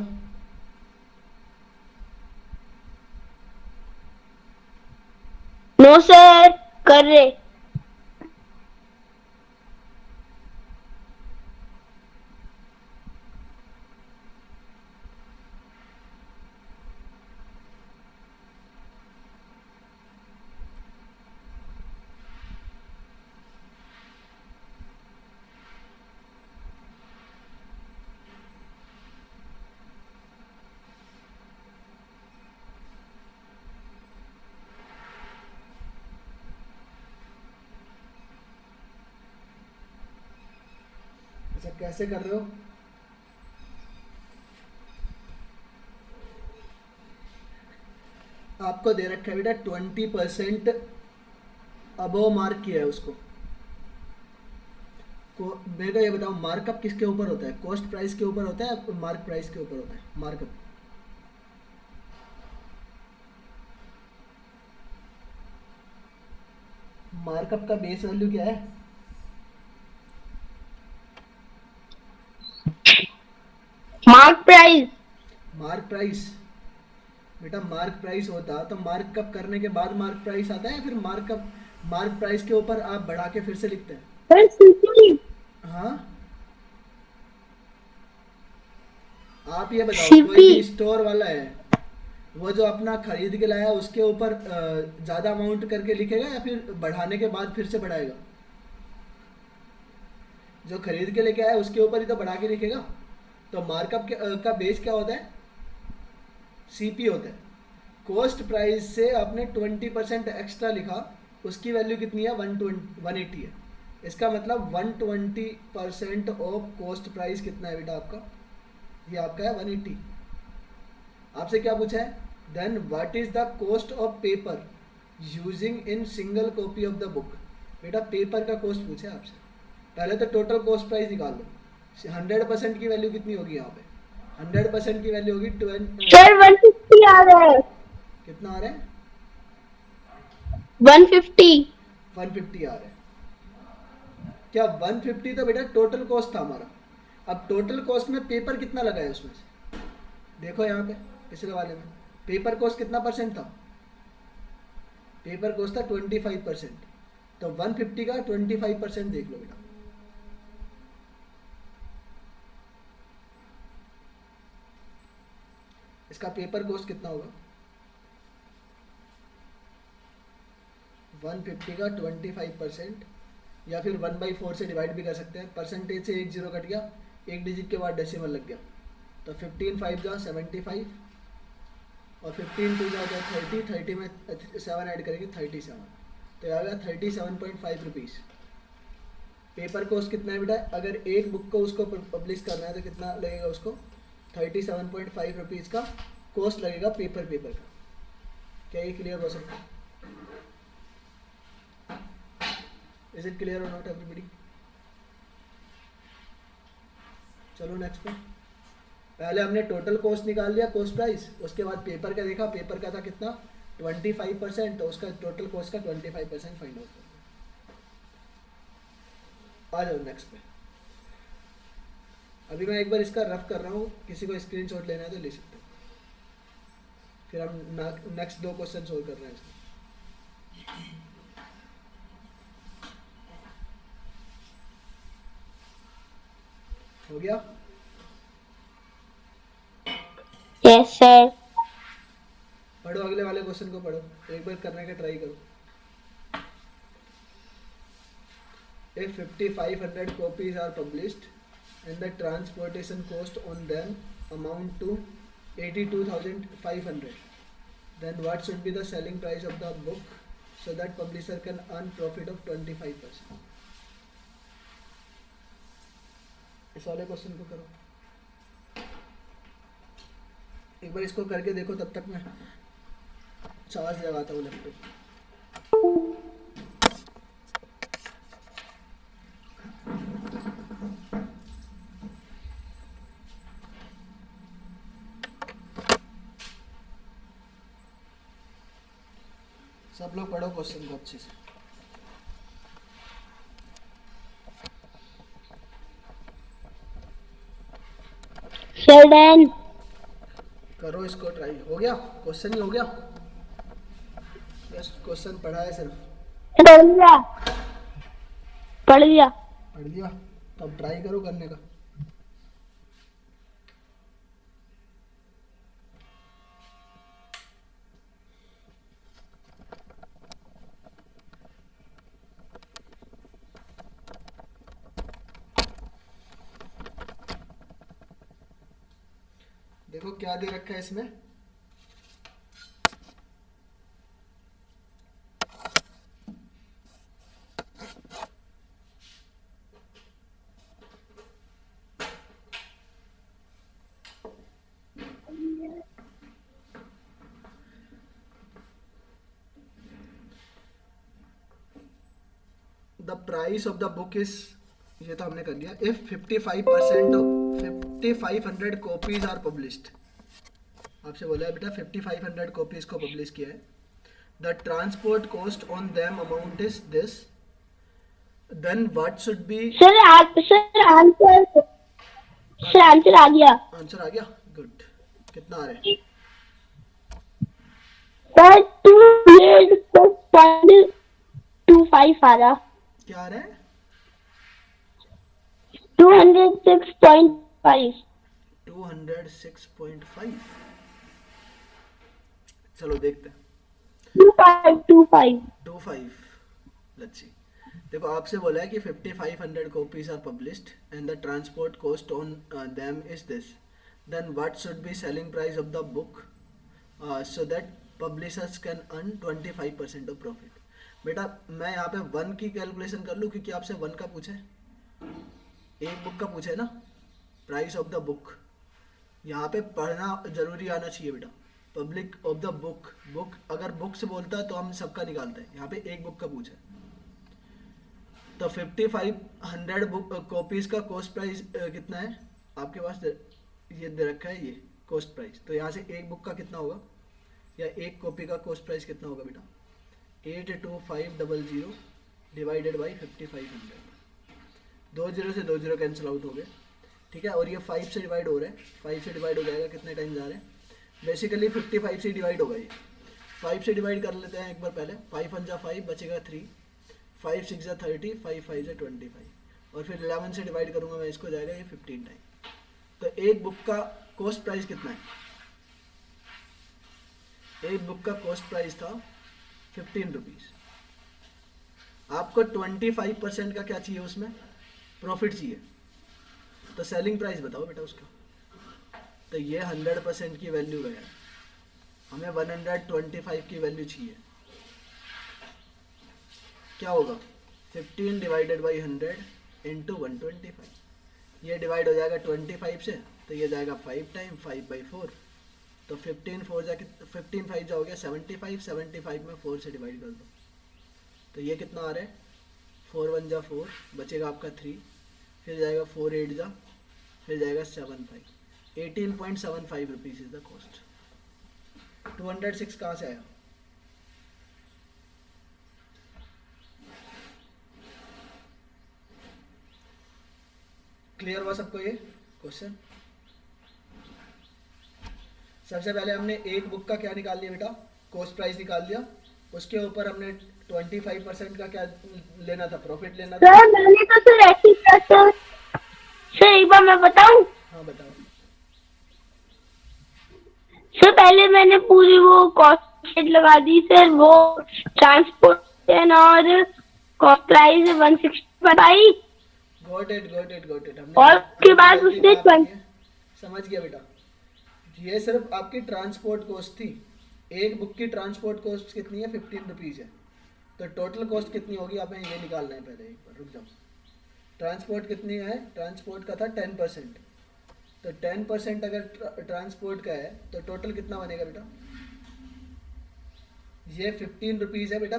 सर कर रहे। अच्छा कैसे कर रहे हो? आपको दे रखा है बेटा 20% अबव मार्क किया है उसको। मेरे को ये बताओ मार्कअप किसके ऊपर होता है? कॉस्ट प्राइस के ऊपर होता है, मार्क प्राइस के ऊपर होता है मार्कअप? मार्कअप का बेस वैल्यू क्या है? Mark price. Mark price. बेटा मार्क प्राइस होता तो मार्कअप करने के बाद मार्क प्राइस आता है या फिर मार्कअप मार्क प्राइस के ऊपर आप बढ़ा के फिर से लिखते हैं? Sir CP. हाँ, आप ये बताओ कोई सीपी। भी स्टोर वाला है वो जो अपना खरीद के लाया उसके ऊपर ज़्यादा अमाउंट करके लिखेगा या फिर बढ़ाने के बाद फिर से बढ़ाएगा? जो खरीद के लेके आया उसके ऊपर ही तो बढ़ा के लिखेगा। तो मार्कअप का बेस क्या होता है? सीपी होता है। कॉस्ट प्राइस से आपने 20% एक्स्ट्रा लिखा, उसकी वैल्यू कितनी है? 180 है। इसका मतलब 120% ऑफ कॉस्ट प्राइस कितना है बेटा आपका? ये आपका है 180। आपसे क्या पूछा है? Then what is the cost of paper using in single copy of the book. बेटा पेपर का कॉस्ट पूछा है आपसे। पहले तो टोटल कॉस्ट प्राइस निकाल लो। 100% की वैल्यू कितनी होगी यहाँ पे? 100% की वैल्यू होगी सर 150 आ रहा है। कितना आ रहा है? 150। 150 आ रहा है। क्या 150 तो बेटा टोटल कॉस्ट था हमारा। अब टोटल कॉस्ट में पेपर कितना लगा है उसमें से? देखो यहाँ पे पिछले वाले में पेपर कॉस्ट कितना परसेंट था? पेपर कॉस्ट था 25%। तो 150 का 25% देख लो बेटा। इसका पेपर कॉस्ट कितना होगा? 150 का 25% या फिर 1/4 से डिवाइड भी कर सकते हैं। परसेंटेज से एक जीरो कट गया, एक डिजिट के बाद डेसिमल लग गया, तो 15 5 जा 75 और 15 2 जा 30, 30 में 7 ऐड करेंगे 37, तो आ गया 37.5 रुपीज़। पेपर कॉस्ट कितना है बेटा? अगर एक बुक को उसको पब्लिश करना है तो कितना लगेगा उसको? 37.5 रुपीज़ का कॉस्ट लगेगा पेपर का। क्या ये क्लियर हो सकता है? इज इट क्लियर और नॉट एवरीबडी? चलो नेक्स्ट पे। पहले हमने टोटल कॉस्ट निकाल लिया, कॉस्ट प्राइस, उसके बाद पेपर का देखा, पेपर का था कितना? 25%, तो उसका टोटल कॉस्ट का 25% फाइंड आउट कर। आ जाओ नेक्स्ट पे। अभी मैं एक बार इसका रफ कर रहा हूँ, किसी को स्क्रीनशॉट लेना है तो ले सकते हो। फिर हम नेक्स्ट 2 क्वेश्चन सोल्व कर रहे हैं इसमें। हो गया? Yes sir. पढ़ो अगले वाले क्वेश्चन को पढ़ो, एक बार करने का ट्राई करो। If 5500 copies are published and the transportation cost on them amount to 82,500, then what should be the selling price of the book so that publisher can earn profit of 25%? इस वाले क्वेश्चन को करो, एक बार इसको करके देखो, तब तक मैं चार्ज लगाता हूँ लैपटॉप। सब लोग पढ़ो क्वेश्चन को अच्छे से। Sir done. करो इसको ट्राई। हो गया? क्वेश्चन ही हो गया? जस्ट क्वेश्चन पढ़ा है सिर्फ। पढ़ लिया पढ़ लिया। पढ़ लिया तो अब ट्राई करो करने का। देखो क्या दे रखा है इसमें, the price of the book is, ये तो हमने कर लिया। इफ 55% 5500 कॉपीज आर पब्लिश्ड, आपसे बोला है बेटा 5500 कॉपीज को पब्लिश किया है, the transport cost on them amount is this, then what should be. Sir answer आ गया। आंसर आ गया, गुड। कितना आ रहा है? सर 206.25 आ रहा। क्या आ रहा है? 206.5। 206.5। चलो देखते हैं। 2525। 25, लेट्स सी। देखो आपसे बोला है कि 5500 copies are published and the transport cost on them is this, then what should be selling price of the book so that publishers can earn 25% of profit. बेटा मैं यहाँ पे 1 की कैलकुलेशन कर लूँ क्योंकि आपसे 1 का पूछा है, एक बुक का पूछा है ना, प्राइस ऑफ द बुक। यहाँ पे पढ़ना जरूरी आना चाहिए बेटा। Public of the book, book अगर बुक से बोलता है तो हम सबका निकालते हैं, यहाँ पे एक बुक का पूछा है। तो 5500 बुक कॉपीज का कॉस्ट प्राइस कितना है आपके पास, ये दे रखा है ये कॉस्ट प्राइस। तो यहाँ से एक बुक का कितना होगा या एक कॉपी का कॉस्ट प्राइस कितना होगा बेटा? 82500 डिवाइडेड बाई 5500। 2 जीरो से 2 जीरो कैंसिल आउट हो गए, ठीक है। और ये 5 से डिवाइड हो रहा है, 5 से डिवाइड हो जाएगा, कितने टाइम जा रहे हैं? बेसिकली 55 से डिवाइड होगा ये। 5 से डिवाइड कर लेते हैं एक बार पहले। 5 1 जा 5 बचेगा 3, 5 6 जा 30, 5 5 जा 25 और फिर 11 से डिवाइड करूंगा मैं इसको, जाएगा ये 15 टाइम। तो एक बुक का कॉस्ट प्राइस कितना है? एक बुक का कॉस्ट प्राइस था 15 रुपीज़। आपको 25% का क्या चाहिए उसमें? प्रॉफिट चाहिए। तो सेलिंग प्राइस बताओ बेटा उसका। तो ये 100% की वैल्यू गया, हमें 125 की वैल्यू चाहिए। क्या होगा? 15 डिवाइडेड बाई 100 इंटू 125। ये डिवाइड हो जाएगा 25 से, तो ये जाएगा 5 टाइम 5/4। तो 15 4 जा 15 5 जा हो गया 75, 75 में 4 से डिवाइड कर दो। तो ये कितना आ रहा है? 4 1 जा 4, बचेगा आपका 3, फिर जाएगा 4 8 जा, फिर जाएगा 7 5। 18.75 रुपीज़ इज द कॉस्ट। 206 कहाँ से आया? क्लियर हुआ सबको ये क्वेश्चन? सबसे पहले हमने एक बुक का क्या निकाल लिया बेटा? कॉस्ट प्राइस निकाल लिया। उसके ऊपर हमने 25% का क्या लेना था? प्रॉफिट लेना था। सर मैंने तो सर ऐसे ही किया सर। सर एक बार मैं बताऊं? हाँ बताओ। सर पहले मैंने पूरी वो कॉस्ट शीट लगा दी सर, वो ट्रांसपोर्टेशन और cost price 165। Got it got it got it. और उसके बाद उसने समझ गया बेटा। ये सिर्फ आपकी ट्रांसपोर्ट कॉस्ट थी। एक बुक की ट्रांसपोर्ट कॉस्ट कितनी है? 15 रुपीज़ है। तो टोटल कॉस्ट कितनी होगी आपने ये निकालना है पहले। एक बार रुक जाओ। ट्रांसपोर्ट कितनी है? ट्रांसपोर्ट का था 10%। तो 10% अगर ट्रांसपोर्ट का है तो टोटल कितना बनेगा बेटा? ये 15 रुपीज़ है बेटा।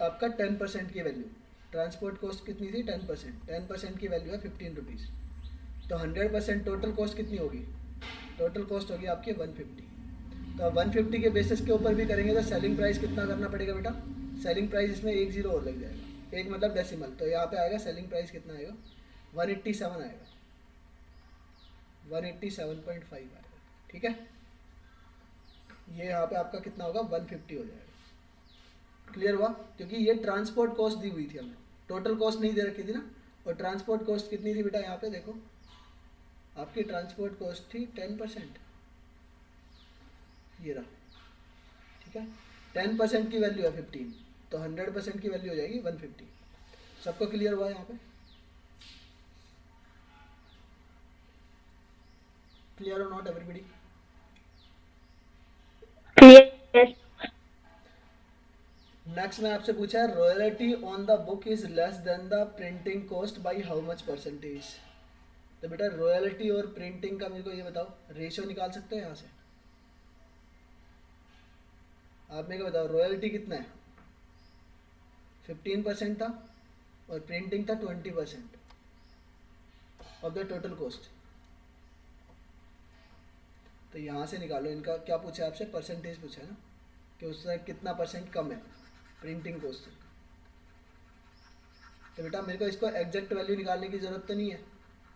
आपका 10% की वैल्यू। ट्रांसपोर्ट कॉस्ट कितनी थी? 10%। 10% की वैल्यू है 15 रुपीज़। तो 100% टोटल कॉस्ट कितनी होगी? टोटल कॉस्ट होगी आपकी 150। तो 150 के बेसिस के ऊपर भी करेंगे तो सेलिंग प्राइस कितना करना पड़ेगा बेटा? सेलिंग प्राइस इसमें 1 0 और लग जाएगा, एक मतलब डेसिमल। तो यहाँ पे आएगा सेलिंग प्राइस कितना आएगा? 187 आएगा, 187.5 आएगा, ठीक है। ये यहाँ पे आपका कितना होगा? 150 हो जाएगा। क्लियर हुआ? क्योंकि ये ट्रांसपोर्ट कॉस्ट दी हुई थी हमें, टोटल कॉस्ट नहीं दे रखी थी ना। और ट्रांसपोर्ट कॉस्ट कितनी थी बेटा? यहाँ पे देखो, आपकी ट्रांसपोर्ट कॉस्ट थी 10%, ये रहा, ठीक है। 10% की वैल्यू है 15, तो 100% की वैल्यू हो जाएगी 150। सबको क्लियर हुआ यहाँ पे? क्लियर और नॉट एवरीबडी? Yes. नेक्स्ट में आपसे पूछा है royalty on the book is less than the printing cost by how much percentage. तो बेटा रॉयल्टी और प्रिंटिंग का मेरे को ये बताओ, रेशियो निकाल सकते हो यहाँ से? आप मेरे को बताओ रॉयल्टी कितना है? 15% था और प्रिंटिंग था 20% ऑफ द टोटल कॉस्ट। तो यहाँ से निकालो, इनका क्या पूछा है आपसे? परसेंटेज पूछा है ना, कि उससे कितना परसेंट कम है प्रिंटिंग कॉस्ट से। तो बेटा मेरे को इसको एग्जैक्ट वैल्यू निकालने की ज़रूरत तो नहीं है,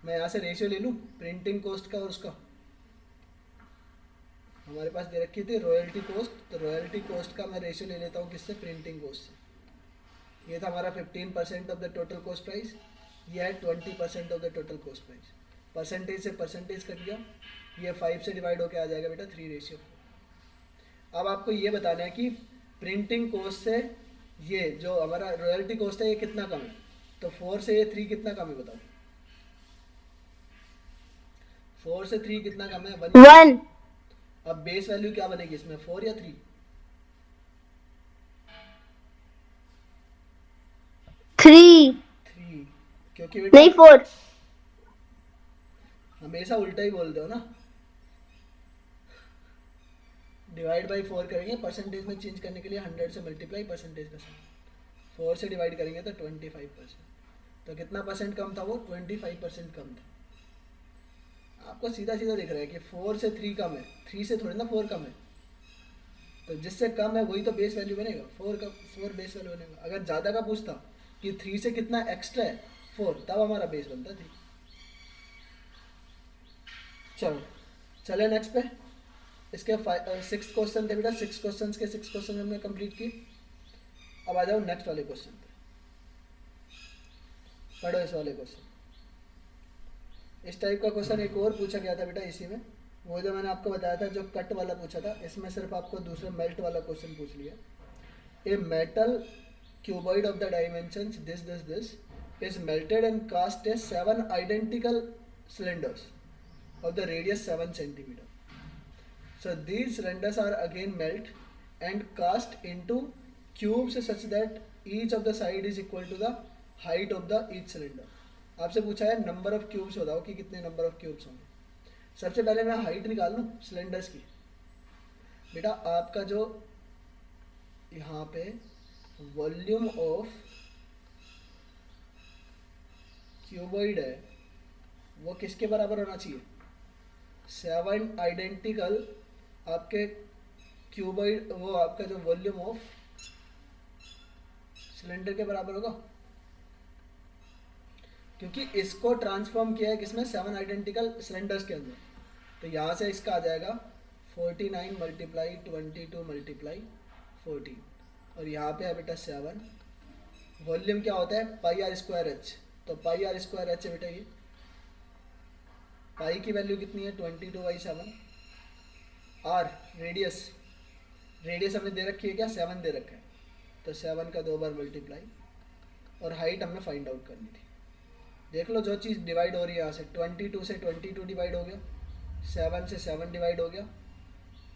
मैं यहाँ से रेशियो ले लूँ प्रिंटिंग कॉस्ट का और उसका। हमारे पास दे रखी थी रॉयल्टी कॉस्ट, तो रॉयल्टी कॉस्ट का मैं रेशियो ले लेता हूँ किससे? प्रिंटिंग कॉस्ट से। ये था हमारा 15% of the total cost price, ये है 20% of the total cost price. Percentage से परसेंटेज कट गया, ये 5 से डिवाइड होकर आ जाएगा बेटा 3:4। अब आपको ये बताना है कि प्रिंटिंग कॉस्ट से ये जो हमारा रॉयल्टी कॉस्ट है ये कितना कम है। तो 4 से ये 3 कितना कम है बताओ? 4 से 3 कितना कम है? 1. अब बेस वैल्यू क्या बनेगी इसमें, 4 या 3? 3. 3, क्योंकि बेटा नहीं 4. हमेशा उल्टा ही बोलते हो ना। डिवाइड बाई 4 करेंगे परसेंटेज में चेंज करने के लिए, 100 से मल्टीप्लाई परसेंटेज का साइन, 4 से डिवाइड करेंगे तो 25%। तो कितना परसेंट कम था वो? 25% कम था। आपको सीधा सीधा दिख रहा है कि 4 से 3 कम है, 3 से थोड़ी ना 4 कम है। तो जिससे कम है वही तो बेस वैल्यू बनेगा, 4 बेस वैल्यू बनेगा। अगर ज़्यादा का पूछता कि 3 से कितना एक्स्ट्रा है 4, तब हमारा बेस बनता 3। चलो चले नेक्स्ट पे। इसके 6 क्वेश्चन थे बेटा, 6 क्वेश्चन के 6 क्वेश्चन हमने कंप्लीट किए। अब आ जाओ नेक्स्ट वाले क्वेश्चन पे, पढ़ो इस वाले क्वेश्चन। इस टाइप का क्वेश्चन एक और पूछा गया था बेटा इसी में, वो जो मैंने आपको बताया था जो कट वाला पूछा था, इसमें सिर्फ आपको दूसरे मेल्ट वाला क्वेश्चन पूछ लिया। A metal cuboid of the dimensions this is melted and cast as 7 identical cylinders of the radius 7 centimeter. So these cylinders are again melt and cast into cubes such that each of the side is equal to the height of the each cylinder. आपसे पूछा है नंबर ऑफ क्यूब्स बताओ कि कितने नंबर ऑफ क्यूब्स होंगे। सबसे पहले मैं हाइट निकाल लूँ सिलेंडर्स की। बेटा आपका जो यहाँ पे वॉल्यूम ऑफ क्यूबॉइड है वो किसके बराबर होना चाहिए? 7 आइडेंटिकल आपके क्यूबॉइड, वो आपका जो वॉल्यूम ऑफ सिलेंडर के बराबर होगा, क्योंकि इसको ट्रांसफॉर्म किया है किसमें? 7 आइडेंटिकल सिलेंडर्स के अंदर। तो यहाँ से इसका आ जाएगा 49 मल्टीप्लाई 22 मल्टीप्लाई 14, और यहाँ पे है बेटा 7। वॉल्यूम क्या होता है? पाई आर स्क्वायर एच, तो पाई आर स्क्वायर एच है बेटा ये। पाई की वैल्यू कितनी है? 22/7। आर रेडियस, रेडियस हमने दे रखी है क्या? 7 दे रखा है, तो 7 का 2 बार मल्टीप्लाई, और हाइट हमने फाइंड आउट करनी थी। देख लो जो चीज़ डिवाइड हो रही है यहाँ से, 22 से 22 डिवाइड हो गया, 7 से 7 डिवाइड हो गया,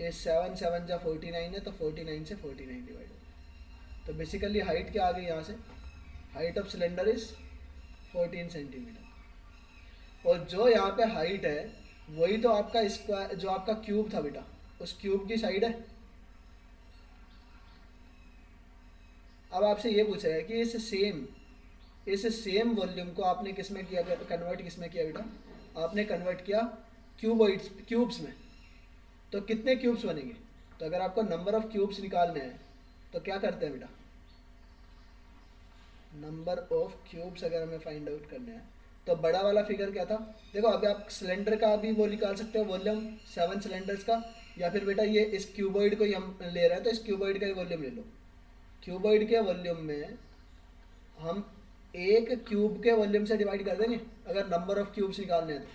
ये 7 7 जा 49 है, तो 49 से 49 डिवाइड हो गया। तो बेसिकली हाइट क्या आ गई यहाँ से? Height of cylinder is 14 centimetre. और जो यहाँ पे हाइट है वही तो आपका स्क्वायर, जो आपका क्यूब था बेटा, उस क्यूब की साइड है। अब आपसे ये पूछा है कि इस सेम वॉल्यूम को आपने किस में किया, कन्वर्ट किस में किया बेटा? आपने कन्वर्ट किया क्यूब्स में। तो कितने क्यूब्स बनेंगे? तो अगर आपको नंबर ऑफ क्यूब्स निकालने हैं तो क्या करते हैं बेटा? नंबर ऑफ क्यूब्स अगर हमें फाइंड आउट करने हैं तो बड़ा वाला फिगर क्या था? देखो अभी आप सिलेंडर का भी वो निकाल सकते हो वॉल्यूम 7 सिलेंडर्स का, या फिर बेटा ये इस क्यूबॉइड को ही हम ले रहे हैं तो इस क्यूबॉइड का ही वॉल्यूम ले लो। क्यूबॉइड के वॉल्यूम में हम एक क्यूब के वॉल्यूम से डिवाइड कर देंगे अगर नंबर ऑफ क्यूब्स निकालने हैं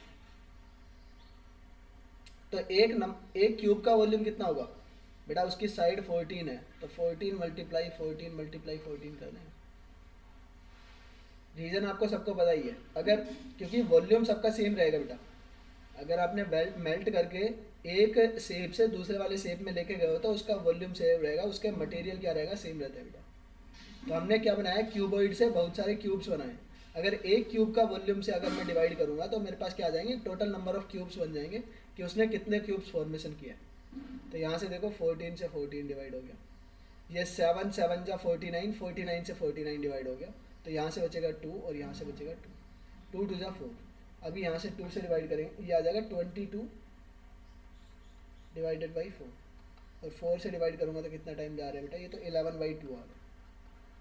तो एक क्यूब का वॉल्यूम कितना होगा बेटा, उसकी साइड 14 है तो 14 मल्टीप्लाई 14 मल्टीप्लाई 14 कर देंगे। रीजन आपको सबको पता ही है, अगर क्योंकि वॉल्यूम सबका सेम रहेगा बेटा, अगर आपने मेल्ट करके एक शेप से दूसरे वाले शेप में लेके गए हो तो उसका वॉल्यूम सेम रहेगा, उसके मटेरियल क्या रहेगा, सेम रहता है बेटा। तो हमने क्या बनाया, क्यूबॉइड से बहुत सारे क्यूब्स बनाए। अगर एक क्यूब का वॉल्यूम से अगर मैं डिवाइड करूंगा तो मेरे पास क्या आ जाएंगे, टोटल नंबर ऑफ क्यूब्स बन जाएंगे कि उसने कितने क्यूब्स फॉर्मेशन किया। तो यहाँ से देखो 14 से 14 डिवाइड हो गया, ये 7 7 जा 49, 49 से 49 डिवाइड हो गया, तो यहाँ से बचेगा 2 और यहाँ से बचेगा 2, 2 2 जा 4। अभी यहाँ से 2 से डिवाइड करेंगे, ये आ जाएगा 22 डिवाइडेड बाई 4, और 4 से डिवाइड करूँगा तो कितना टाइम जा रहा है बेटा, ये तो 11/2 आ रहा है।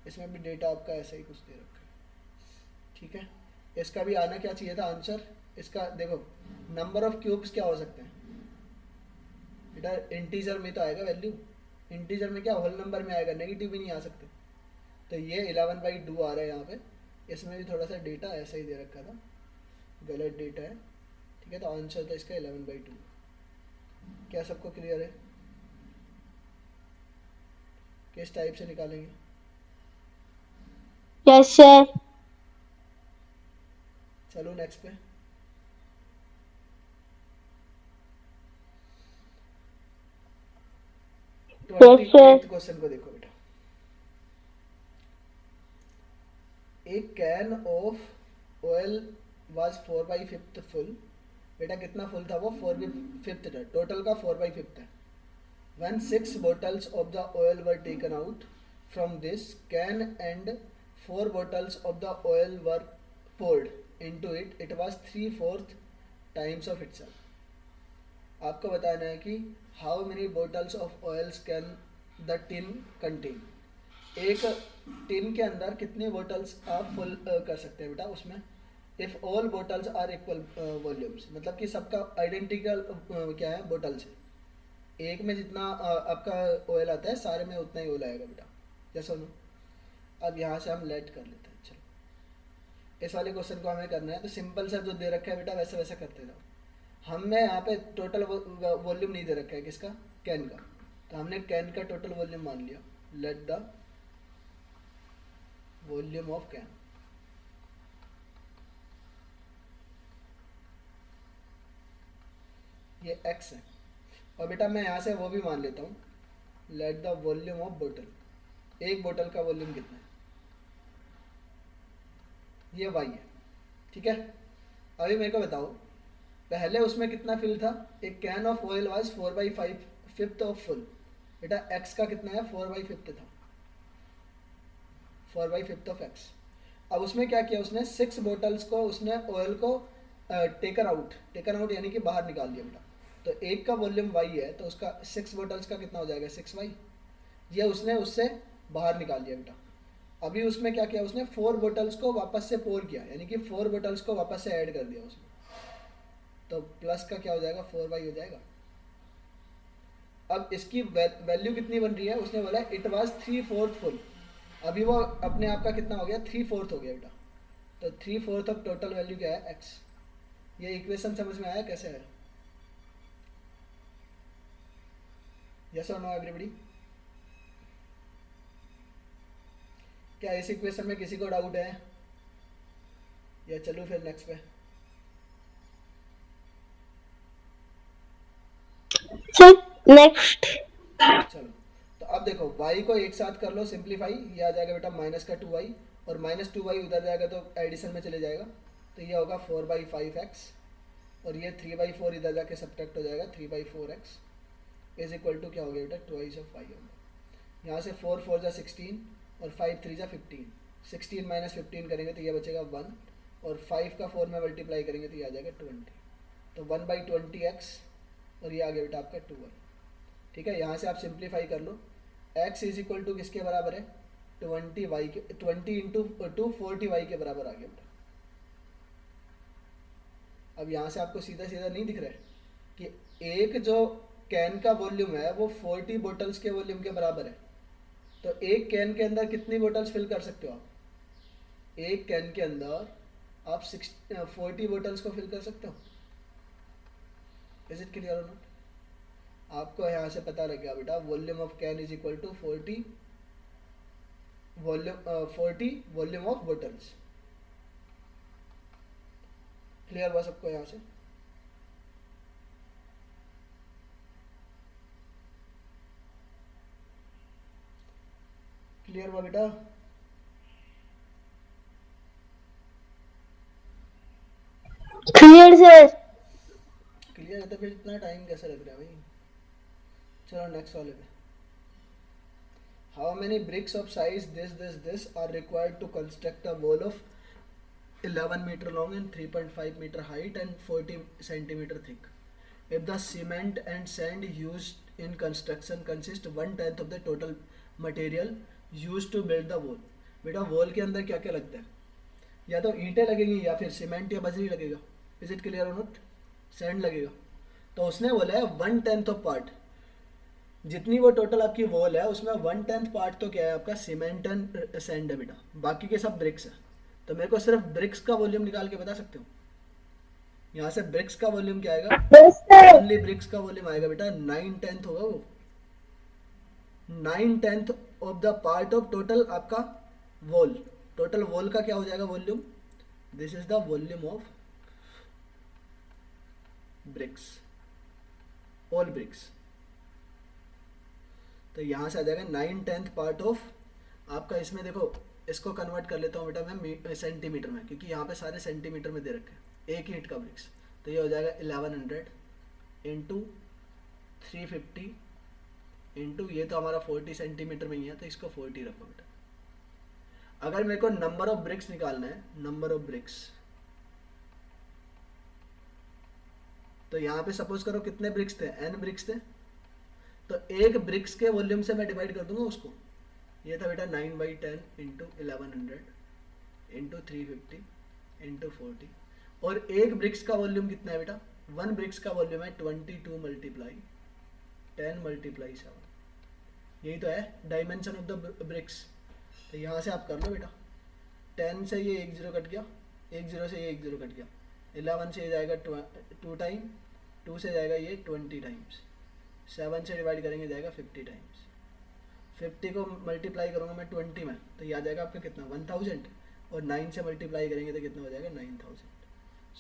इसमें भी डेटा आपका ऐसा ही कुछ दे रखा है, ठीक है। इसका भी आना क्या चाहिए था आंसर, इसका देखो नंबर ऑफ क्यूब्स क्या हो सकते हैं बेटा, इंटीजर में तो आएगा वैल्यू, इंटीजर में क्या होल नंबर में आएगा, नेगेटिव भी नहीं आ सकते। तो ये 11/2 आ रहा है यहाँ पे, इसमें भी थोड़ा सा डेटा ऐसा ही दे रखा था, गलत डेटा है, ठीक है। तो आंसर था इसका 11/2। क्या सबको क्लियर है, किस टाइप से निकालेंगे? Yes sir. चलो नेक्स्ट पे। Yes sir. 28th क्वेश्चन को देखो बेटा, एक can of oil was 4/5 full. बेटा कितना फुल था वो, 4/5 था, टोटल का 4/5 है। When 6 bottles of the oil were taken out from this can and 4 bottles of the oil were poured into it, it was 3/4 times of itself. आपको बताना है कि how many bottles of oils can the tin contain. एक टिन के अंदर कितनी बोटल्स आप फुल कर सकते हैं बेटा उसमें, if all bottles are equal volumes, मतलब कि सबका आइडेंटिकल क्या है बोटल्स है, एक में जितना आपका ऑयल आता है सारे में उतना ही ऑयल आएगा बेटा, जैसा नो। अब यहाँ से हम लेट कर लेते हैं, चलो इस वाले क्वेश्चन को हमें करना है, तो सिंपल सा जो दे रखा है बेटा वैसे वैसे करते जाओ। हमने यहाँ पे टोटल वॉल्यूम नहीं दे रखा है, किसका, कैन का, तो हमने कैन का टोटल वॉल्यूम मान लिया, let the volume of can. ये x है, और बेटा मैं यहाँ से वो भी मान लेता हूँ, लेट द वॉल्यूम ऑफ बोतल, एक बोतल का वॉल्यूम कितना है, ये y है, ठीक है। अभी मेरे को बताओ पहले उसमें कितना फिल था, एक can of oil was 4/5 of full, बेटा x का कितना है, 4/5 था, 4/5 ऑफ x। अब उसमें क्या किया उसने, 6 बोटल्स को उसने ऑयल को टेकन आउट यानी कि बाहर निकाल दिया बेटा। तो एक का वॉल्यूम y है तो उसका 6 बोटल्स का कितना हो जाएगा, 6y, ये उसने उससे बाहर निकाल दिया बेटा। अभी उसमें क्या किया उसने, 4 बोटल्स को वापस से पोर किया, यानी कि 4 बोटल्स को वापस से ऐड कर दिया उसमें, तो प्लस का क्या हो जाएगा, 4y हो जाएगा। अब इसकी वैल्यू कितनी बन रही है, उसने बोला इट वाज 3/4 फुल, अभी वो अपने आप का कितना हो गया, 3/4 हो गया बेटा। तो 3/4 ऑफ टोटल वैल्यू क्या है, x। ये इक्वेशन समझ में आया कैसे है, यस और नो एवरीबॉडी? क्या इस इक्वेशन में किसी को डाउट है, या चलो फिर नेक्स्ट पे। Sir next. चलो तो अब देखो y को एक साथ कर लो सिंप्लीफाई, ये आ जाएगा बेटा -2y, और -2y उधर जाएगा तो एडिशन में चले जाएगा, तो ये होगा 4/5x, और ये 3/4 इधर जाके सब्ट्रैक्ट हो जाएगा, 3/4x इज इक्वल टू क्या हो गया बेटा, 2 ऑफ 5 होगा। यहाँ से 4 4 जा 16 और 5 3 जा 15, 16 - 15 करेंगे तो ये बचेगा 1, और 5 का 4 में मल्टीप्लाई करेंगे तो ये आ जाएगा 20, तो 1/20x, और ये आ गया बेटा आपका 2y, ठीक है। यहाँ से आप सिंप्लीफाई कर लो, x इज इक्वल टू किसके बराबर है, 20y के, 20 इंटू 2 40y के बराबर आ गया बेटा। अब यहाँ से आपको सीधा सीधा नहीं दिख रहा है कि एक जो कैन का वॉल्यूम है वो 40 बोटल्स के वॉल्यूम के बराबर है, तो एक कैन के अंदर कितनी बोटल्स फिल कर सकते हो आप? एक कैन के अंदर आप 40 बोटल्स को फिल कर सकते हो। इज इट क्लियर और नॉट? आपको यहाँ से पता लग गया बेटा, volume of can is equal to 40 volume of bottles. Clear हुआ सबको यहाँ से? क्लियर हुआ बेटा? Clear sir. क्लियर है तो फिर इतना टाइम कैसे लग रहा है भाई? चलो नेक्स्ट वाले पे। How many bricks of size this are required to construct a wall of 11 meter long and 3.5 meter height and 40 centimeter thick if the cement and sand used in construction consist 1/10 of the total material used to build the wall? बेटा वॉल के अंदर क्या क्या लगता है? या तो ईंटें लगेंगी या फिर सीमेंट या बजरी लगेगा। इज इट क्लियर और नॉट? सैंड लगेगा। तो उसने बोला है 1/10 ऑफ पार्ट, जितनी वो टोटल आपकी वॉल है उसमें 1/10 पार्ट तो क्या है आपका सीमेंट एंड सैंड है बेटा, बाकी के सब ब्रिक्स है। तो मेरे को सिर्फ ब्रिक्स का वॉल्यूम निकाल के बता सकते हो? यहाँ से ब्रिक्स का वॉल्यूम क्या आएगा? ओनली ब्रिक्स का वॉल्यूम आएगा बेटा 9/10 होगा वो। 9/10 of the part of total आपका वॉल। टोटल वॉल का क्या हो जाएगा volume? This is the volume of BRICS, all BRICS. तो यहाँ से आ जाएगा 9/10 पार्ट ऑफ आपका। इसमें देखो इसको कन्वर्ट कर लेता हूँ बेटा मैं सेंटीमीटर में, क्योंकि यहाँ पे सारे सेंटीमीटर में दे रखे हैं एक ईंट का ब्रिक्स। तो ये हो जाएगा 1100 इंटू 350 इंटू, ये तो हमारा 40 सेंटीमीटर में ही है तो इसको 40 रखो बेटा। अगर मेरे को नंबर ऑफ ब्रिक्स निकालना है, नंबर ऑफ ब्रिक्स, तो यहाँ पे सपोज करो कितने ब्रिक्स थे? n ब्रिक्स थे। तो एक ब्रिक्स के वॉल्यूम से मैं डिवाइड कर दूंगा उसको। ये था बेटा 9/10 इंटू 1100 इंटू 350 इंटू 40। और एक ब्रिक्स का वॉल्यूम कितना है बेटा? 1 ब्रिक्स का वॉल्यूम है 22 मल्टीप्लाई 10 मल्टीप्लाई 7। यही तो है डायमेंशन ऑफ द ब्रिक्स। तो यहाँ से आप कर लो बेटा, 10 से ये 1 0 कट गया, 1 0 से ये 1 0 कट गया, 11 से ये जाएगा 2 टाइम, 2 से जाएगा ये 20 टाइम्स, 7 से डिवाइड करेंगे जाएगा 50 टाइम्स। 50 को मल्टीप्लाई करूँगा मैं 20 में तो ये आ जाएगा आपका कितना? 1000। और 9 से मल्टीप्लाई करेंगे तो कितना हो जाएगा? 9000।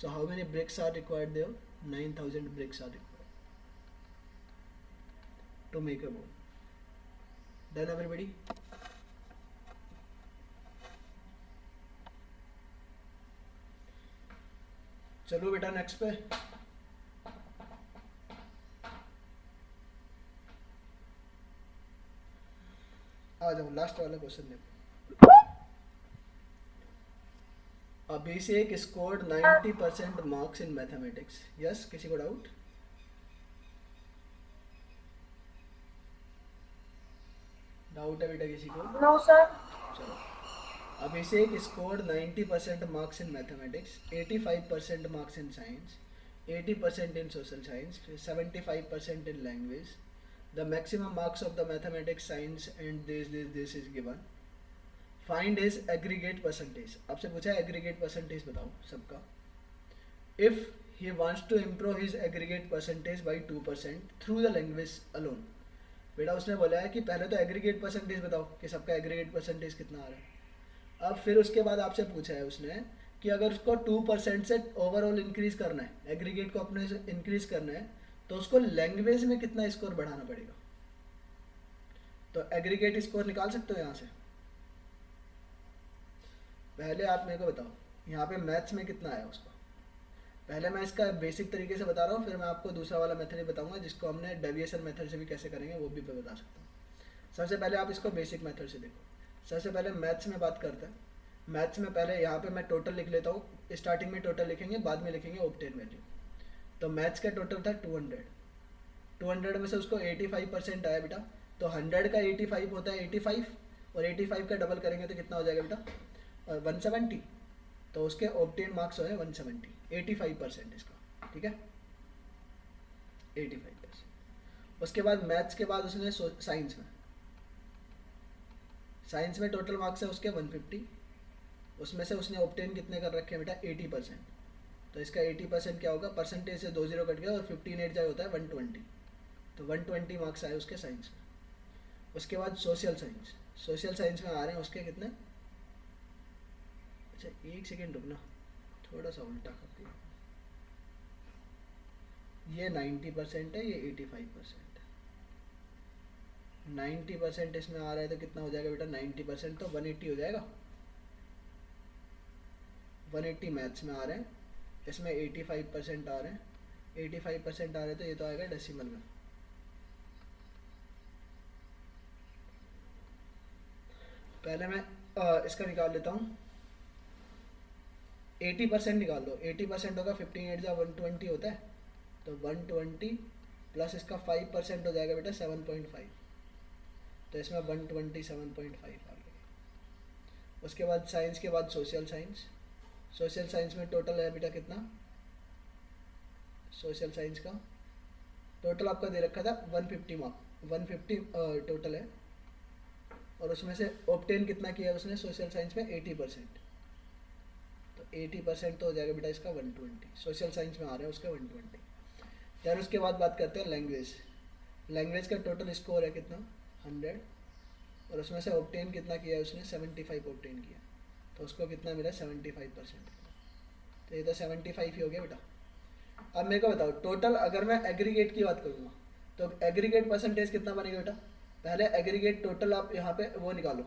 So how many bricks are required there? 9000 bricks are required to make a wall. Done everybody? चलो बेटा नेक्स्ट पे। आ जाओ लास्ट वाला क्वेश्चन देखो। Abhishek scored 90% marks in mathematics. Yes, किसी को डाउट? डाउट है बेटा किसी को? No sir. चलो, Abhishek scored 90% marks in mathematics, 85% marks in science, 80% in social science, 75% in language. The maximum marks of the mathematics, science and this is given. Find his aggregate percentage. आपसे पूछा है aggregate percentage बताओ सबका. If he wants to improve his aggregate percentage by 2% through the language alone. बेटा उसने बोला है कि पहले तो aggregate percentage बताओ कि सबका aggregate percentage कितना आ रहा है. अब फिर उसके बाद आपसे पूछा है उसने कि अगर उसको 2% से ओवरऑल इंक्रीज करना है, एग्रीगेट को अपने से इंक्रीज करना है, तो उसको लैंग्वेज में कितना स्कोर बढ़ाना पड़ेगा. तो एग्रीगेट स्कोर निकाल सकते हो यहाँ से. पहले आप मेरे को बताओ यहाँ पे मैथ्स में कितना आया उसको. पहले मैं इसका बेसिक तरीके से बता रहा हूँ, फिर मैं आपको दूसरा वाला मेथड ही बताऊंगा जिसको हमने डेविएशन मेथड से भी कैसे करेंगे वो भी मैं बता सकता हूँ. सबसे पहले आप इसको बेसिक मेथड से देखो. सबसे पहले मैथ्स में बात करते हैं. मैथ्स में पहले यहाँ पे मैं टोटल लिख लेता हूँ. स्टार्टिंग में टोटल लिखेंगे, बाद में लिखेंगे ऑब्टेन वैल्यू. तो मैथ्स का टोटल था 200 में से उसको 85% आया बेटा. तो 100 का 85 होता है 85, और 85 का डबल करेंगे तो कितना हो जाएगा बेटा? 170. तो उसके ऑब्टेन मार्क्स हो 170, 85% इसका. ठीक है, 85%. उसके बाद मैथ्स के बाद उसने साइंस में साइंस में टोटल मार्क्स है उसके 150, उसमें से उसने ऑब्टेन कितने कर रखे हैं बेटा 80%, तो इसका 80% क्या होगा, परसेंटेज से 2 0 कट गया और 15 8 होता है 120, तो 120 मार्क्स आए उसके साइंस में। उसके बाद सोशल साइंस, सोशल साइंस में आ रहे हैं उसके कितने, अच्छा एक सेकेंड रुकना, थोड़ा सा उल्टा कर दिया, ये 90% है, ये 85% है, 90% इसमें आ रहा है तो कितना हो जाएगा बेटा 90% तो 180 हो जाएगा, 180 मैथ्स में आ रहे हैं, इसमें 85% आ रहे हैं, 85% आ रहे हैं तो ये तो आएगा डेसिमल में। पहले मैं इसका निकाल लेता हूँ, 80% निकाल दो, 80% होगा 15 8 120 होता है, तो 120 प्लस इसका 5% हो जाएगा बेटा 7.5, तो इसमें 127.5 आ गया। उसके बाद साइंस के बाद सोशल साइंस, सोशल साइंस में टोटल है बेटा कितना, सोशल साइंस का टोटल आपका दे रखा था 150 मार्क, 150 टोटल है, और उसमें से ऑब्टेन कितना किया है उसने सोशल साइंस में 80%, तो 80% तो हो जाएगा बेटा इसका 120, सोशल साइंस में आ रहा है उसका 120। यार उसके बाद बात करते हैं लैंग्वेज, लैंग्वेज का टोटल स्कोर है कितना 100, और उसमें से ऑब्टेन कितना किया है उसने 75 ऑब्टेन किया, तो उसको कितना मिला 75%, तो ये तो 75 ही हो गया बेटा। अब मेरे को बताओ टोटल, अगर मैं एग्रीगेट की बात करूँगा तो एग्रीगेट परसेंटेज कितना बनेगा बेटा, पहले एग्रीगेट टोटल आप यहाँ पे वो निकालो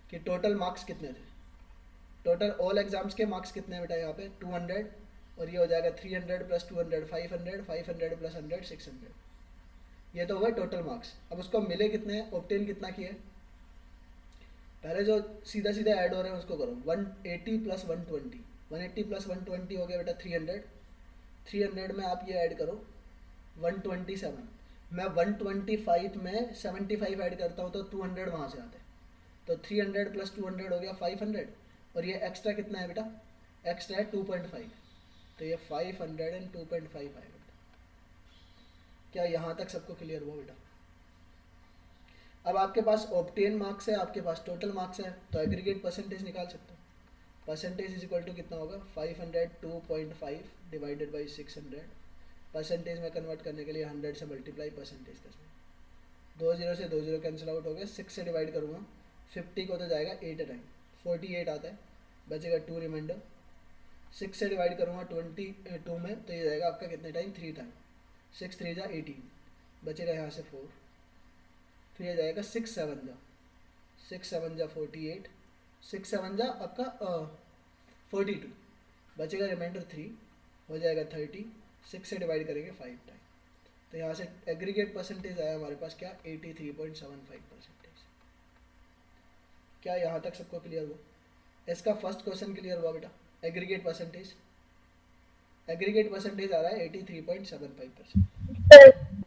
कि टोटल मार्क्स कितने थे, टोटल ऑल एग्जाम्स के मार्क्स कितने बेटा यहाँ पे 200, और ये हो जाएगा 300 प्लस 200 500, 500 प्लस 100 600, ये तो हुआ टोटल मार्क्स। अब उसको मिले कितने हैं, ऑब्टेन कितना किए, पहले जो सीधा सीधा ऐड हो रहे हैं उसको करो, 180 प्लस 120, 180 प्लस 120 हो गया बेटा 300, 300 में आप ये ऐड करो 127, मैं 125 में 75 ऐड करता हूँ तो 200 वहाँ से आते हैं, तो 300 प्लस 200 हो गया 500, और ये एक्स्ट्रा कितना है बेटा, एक्स्ट्रा है 2.5, तो ये 500 एंड 2.5 आएगा बेटा। क्या यहाँ तक सबको क्लियर हुआ बेटा? अब आपके पास ऑब्टेन मार्क्स है, आपके पास टोटल मार्क्स है, तो एग्रीगेट परसेंटेज निकाल सकते हो। परसेंटेज इज इक्वल टू कितना होगा 502.5 डिवाइडेड बाई 600, परसेंटेज में कन्वर्ट करने के लिए 100 से मल्टीप्लाई परसेंटेज करना, 2 0 से 2 0 कैंसिल आउट हो गया, 6 से डिवाइड करूँगा 50 को तो जाएगा 8 टाइम 48 आता है, बचेगा 2 रिमाइंडर, 6 से डिवाइड करूँगा 22 में तो ये जाएगा आपका कितने टाइम 3 टाइम, 6 3 जा 18, बचेगा यहाँ से 4, फिर ये जाएगा 6 7 जा 48, 6 7 जा आपका 42, बचेगा रिमाइंडर 3, हो जाएगा 30, 6 से डिवाइड करेंगे 5 टाइम, तो यहाँ से एग्रीगेट परसेंटेज आया हमारे पास क्या 83.75%। क्या यहाँ तक सबको क्लियर हुआ? इसका फर्स्ट क्वेश्चन क्लियर हुआ बेटा? एग्रीगेट परसेंटेज, एग्रीगेट परसेंटेज आ रहा है 83.75%।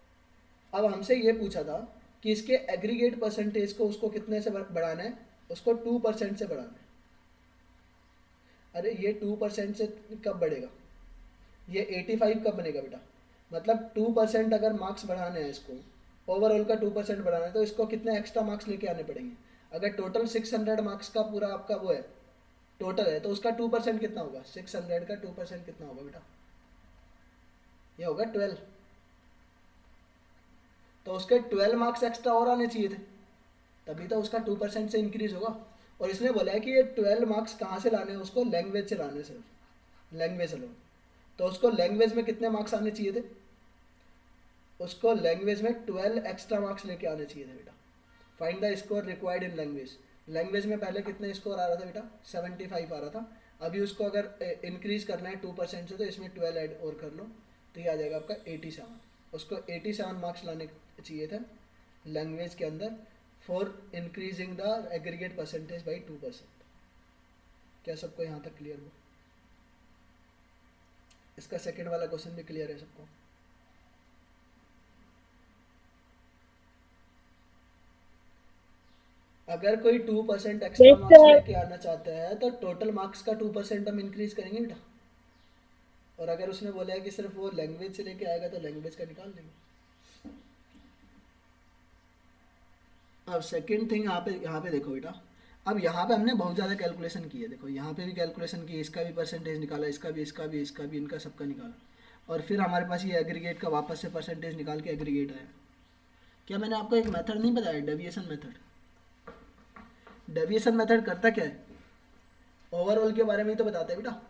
अब हमसे ये पूछा था कि इसके एग्रीगेट परसेंटेज को उसको कितने से बढ़ाना है, उसको 2% से बढ़ाना है। अरे ये 2% से कब बढ़ेगा, ये 85 कब बनेगा बेटा? मतलब 2% अगर मार्क्स बढ़ाने हैं इसको, ओवरऑल का 2% बढ़ाना है तो इसको कितने एक्स्ट्रा मार्क्स लेके आने पड़ेंगे। अगर टोटल 600 मार्क्स का पूरा आपका वो है टोटल है, तो उसका 2% कितना होगा, 600 का 2% कितना होगा बेटा? ये होगा 12, तो उसके 12 मार्क्स एक्स्ट्रा और आने चाहिए थे, तभी तो उसका 2% से इंक्रीज होगा। और इसने बोला है कि ये 12 मार्क्स कहाँ से लाने हैं, उसको लैंग्वेज से लाने, सिर्फ लैंग्वेज अलोन। तो उसको लैंग्वेज में कितने मार्क्स आने चाहिए थे, उसको लैंग्वेज में 12 एक्स्ट्रा मार्क्स लेके आने चाहिए थे बेटा। Find the score required in language, language में पहले कितने स्कोर आ रहा था बेटा 75 आ रहा था, अभी उसको अगर इंक्रीज करना है 2% से तो इसमें 12 ऐड और कर लो तो ये आ जाएगा आपका 87, उसको 87 मार्क्स लाने चाहिए थे लैंग्वेज के अंदर for increasing the aggregate percentage by 2%। क्या सबको यहाँ तक क्लियर हुआ? इसका सेकेंड वाला क्वेश्चन भी क्लियर है सबको? अगर कोई 2% एक्स्ट्रा मार्क्स लेके आना चाहता है तो टोटल मार्क्स का 2% हम इंक्रीज करेंगे बेटा, और अगर उसने बोला है कि सिर्फ वो लैंग्वेज से लेके आएगा तो लैंग्वेज का निकाल देंगे। अब सेकंड थिंग यहाँ पे देखो बेटा, अब यहाँ पे हमने बहुत ज़्यादा कैलकुलेशन की है, देखो यहाँ पे भी कैलकुलेशन की, इसका भी परसेंटेज निकाला, इसका भी इनका सबका निकाला, और फिर हमारे पास ये एग्रीगेट का वापस से परसेंटेज निकाल के एग्रीगेट आया। क्या मैंने आपको एक मेथड नहीं बताया, डेविएशन मेथड? डेविएशन मेथड करता क्या है, ओवरऑल के बारे में ही तो बताता है बेटा।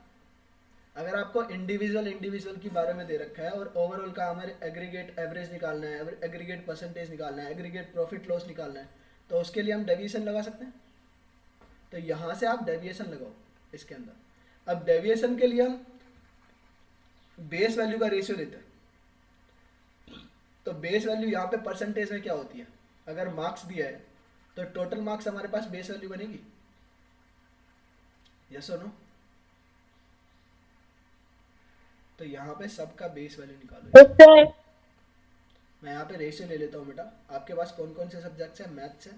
अगर आपको इंडिविजुअल के बारे में दे रखा है और ओवरऑल का हमारे एग्रीगेट एवरेज निकालना है, एग्रीगेट परसेंटेज निकालना है, एग्रीगेट प्रॉफिट लॉस निकालना है, तो उसके लिए हम डेविएशन लगा सकते हैं। तो यहाँ से आप डेविएशन लगाओ इसके अंदर। अब डेविएशन के लिए हम बेस वैल्यू का रेशियो लेते हैं। तो बेस वैल्यू यहाँ पे परसेंटेज में क्या होती है, अगर मार्क्स दिया है तो टोटल मार्क्स हमारे पास बेस वैल्यू बनेगी, यस और नो? तो यहाँ पे सबका बेस वैल्यू निकालो। मैं यहाँ पे रेशियो ले लेता हूँ बेटा। आपके पास कौन कौन से सब्जेक्ट्स हैं? मैथ्स है,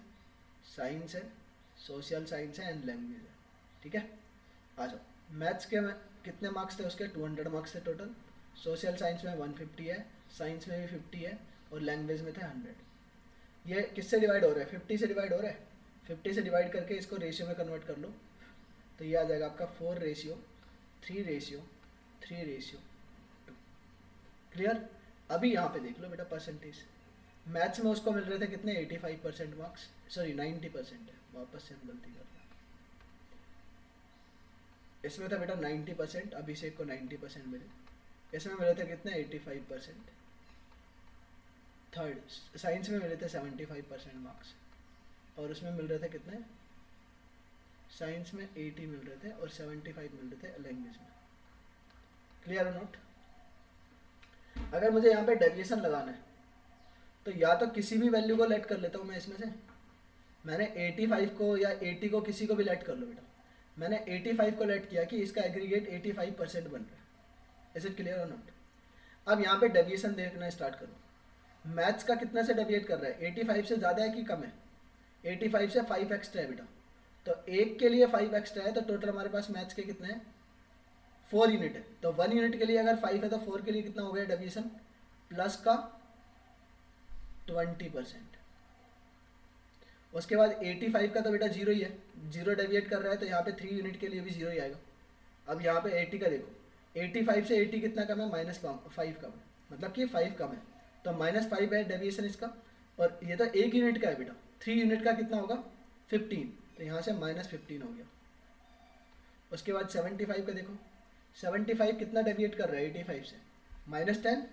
साइंस है, सोशल साइंस है एंड लैंग्वेज है, ठीक है। आ जाओ। मैथ्स के में कितने मार्क्स थे उसके? 200 मार्क्स थे टोटल। सोशल साइंस में 150 है, साइंस में भी 50 है, और लैंग्वेज में थे 100। ये किससे डिवाइड हो रहा है? 50 से डिवाइड हो रहा है। 50 से डिवाइड करके इसको रेशियो में कन्वर्ट कर लो, तो ये आ जाएगा आपका 4:3:2। क्लियर? अभी यहाँ पे देख लो बेटा परसेंटेज। मैथ्स में उसको मिल रहे थे कितने? 85% मार्क्स, सॉरी 90% है, वापस से हम गलती कर रहे हैं। इसमें था बेटा 90%, अभिषेक को 90% मिले। इसमें मिले थे कितने? 85%। थर्ड साइंस में मिले थे 75% मार्क्स, और उसमें मिल रहे थे कितने? साइंस में 80 मिल रहे थे और 75 मिल रहे थे लैंग्वेज में। क्लियर और नोट? अगर मुझे यहाँ पे डेविएशन लगाना है तो या तो किसी भी वैल्यू को लेट कर लेता हूँ मैं इसमें से। मैंने 85 को या 80 को किसी को भी लेट कर लो बेटा। मैंने 85 को लेट किया कि इसका एग्रीगेट 85% बन रहा है। इज इट क्लियर और नॉट? अब यहाँ पे डेविएशन देखना स्टार्ट करो। मैथ्स का कितने से डेविएट कर रहा है? 85 से ज़्यादा है कि कम है? 85 से 5 एक्स्ट्रा है बेटा। तो एक के लिए 5 एक्स्ट्रा है, तो टोटल हमारे पास मैथ्स के कितने हैं? 4 यूनिट है। तो 1 यूनिट के लिए अगर 5 है तो 4 के लिए कितना हो गया डेविएशन? प्लस का 20%। उसके बाद 85 का तो बेटा जीरो ही है, जीरो डेविएट कर रहा है, तो यहाँ पे 3 यूनिट के लिए भी जीरो ही आएगा। अब यहाँ पे 80 का देखो, 85 से 80 कितना कम है? -5 कम है, मतलब कि 5 कम है, तो -5 है डेविएशन इसका। और ये तो 1 यूनिट का है बेटा, 3 यूनिट का कितना होगा? 15, तो यहाँ से -15 हो गया। उसके बाद 75 का देखो, 75 कितना डेविएट कर रहा है 85 से? -10,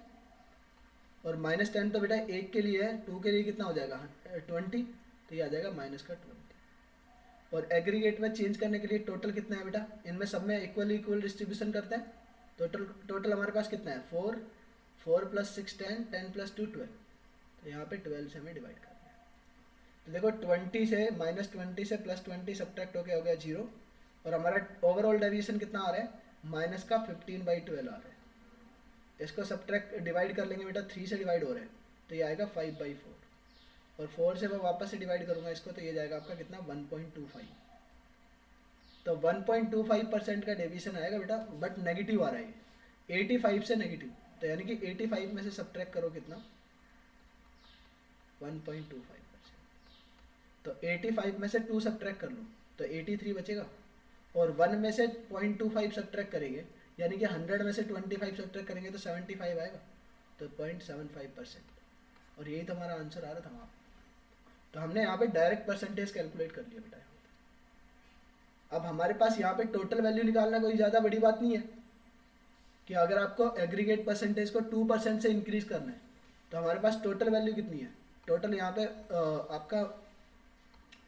और -10 तो बेटा 1 के लिए है, 2 के लिए कितना हो जाएगा? 20, तो ये आ जाएगा -20। और एग्रीगेट में चेंज करने के लिए टोटल कितना है बेटा? इनमें सब में इक्वल डिस्ट्रीब्यूशन करते हैं। टोटल हमारे पास कितना है? 4 + 6 10, 10 + 2 12, तो यहाँ पे 12 से हमें डिवाइड करना है। तो देखो 20 से -20 से +20 सब्ट्रैक्ट होके हो गया 0, और हमारा ओवरऑल डेविएशन कितना आ रहा है? -15/12 आ रहा है। इसको सब्ट्रैक्ट डिवाइड कर लेंगे बेटा, 3 से डिवाइड हो रहा है, तो ये आएगा 5/4, और 4 से मैं वापस से डिवाइड करूँगा इसको, तो ये जाएगा आपका कितना? 1.25। तो 1.25% का डेविएशन आएगा बेटा, बट नेगेटिव आ रहा है 85 से नेगेटिव, तो यानी कि 85 में से सब्ट्रैक्ट करो कितना? 1.25%। तो 85 में से 2 सब्ट्रैक्ट कर लो तो 83 बचेगा, और 1 में से 0.25 सब्ट्रैक्ट करेंगे, यानी कि 100 में से 25 सब्ट्रैक्ट करेंगे तो 75 आएगा, तो 0.75%। और यही तो हमारा आंसर आ रहा था वहाँ। तो हमने यहाँ पे डायरेक्ट परसेंटेज कैलकुलेट कर लिया बेटा। अब हमारे पास यहाँ पे टोटल वैल्यू निकालना कोई ज़्यादा बड़ी बात नहीं है, कि अगर आपको एग्रीगेट परसेंटेज को 2% से इंक्रीज करना है, तो हमारे पास टोटल वैल्यू कितनी है? टोटल यहाँ पे आपका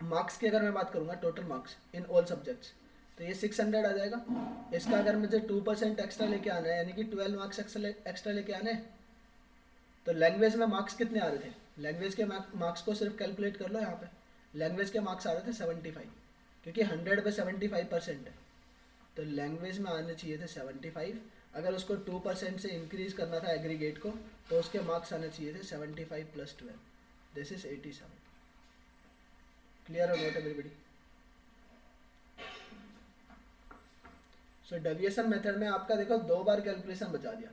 मार्क्स की अगर मैं बात करूँगा, total marks in all subjects, तो ये 600 आ जाएगा। इसका अगर मुझे 2% एक्स्ट्रा लेके आना है, यानी कि 12 मार्क्स एक्स्ट्रा लेके आने हैं, तो लैंग्वेज में मार्क्स कितने आ रहे थे? लैंग्वेज के मार्क्स को सिर्फ कैलकुलेट कर लो। यहाँ पे लैंग्वेज के मार्क्स आ रहे थे 75, क्योंकि 100 पे 75% है, तो लैंग्वेज में आने चाहिए थे 75। अगर उसको 2% से इंक्रीज करना था एग्रीगेट को, तो उसके मार्क्स आने चाहिए थे 75 + 12, दिस इज 87। क्लियर और नोट एवरीबॉडी? सो डेविएशन मेथड में आपका देखो 2 बार कैलकुलेशन बचा दिया।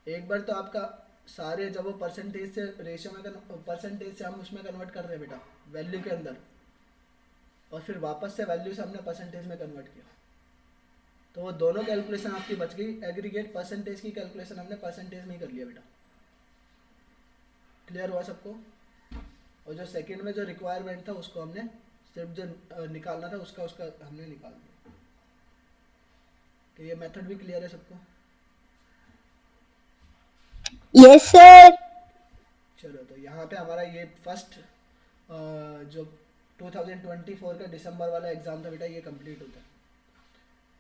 एक बार तो आपका सारे जब वो परसेंटेज से रेशियो में परसेंटेज से हम उसमें कन्वर्ट कर रहे हैं बेटा वैल्यू के अंदर, और फिर वापस से वैल्यू से हमने परसेंटेज में कन्वर्ट किया, तो वो दोनों कैलकुलेशन आपकी बच गई। एग्रीगेट परसेंटेज की कैलकुलेशन हमने परसेंटेज में ही कर लिया बेटा। क्लियर हुआ सबको? और जो सेकंड में जो रिक्वायरमेंट था उसको हमने सिर्फ जो निकालना था उसका हमने निकाल दिया। तो ये मेथड भी क्लियर है सबको? Yes sir. चलो, तो यहाँ पे हमारा ये फर्स्ट जो 2024 का दिसंबर वाला एग्ज़ाम था बेटा, ये कंप्लीट होता है।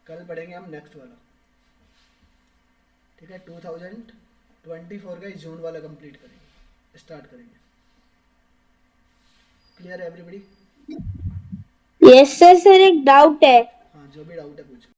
कल पढ़ेंगे हम नेक्स्ट वाला, ठीक है? 2024 का जून वाला कंप्लीट करेंगे, स्टार्ट करेंगे। क्लियर है एवरीबडी? Yes sir. सर एक डाउट है। हाँ, जो भी डाउट है पूछो।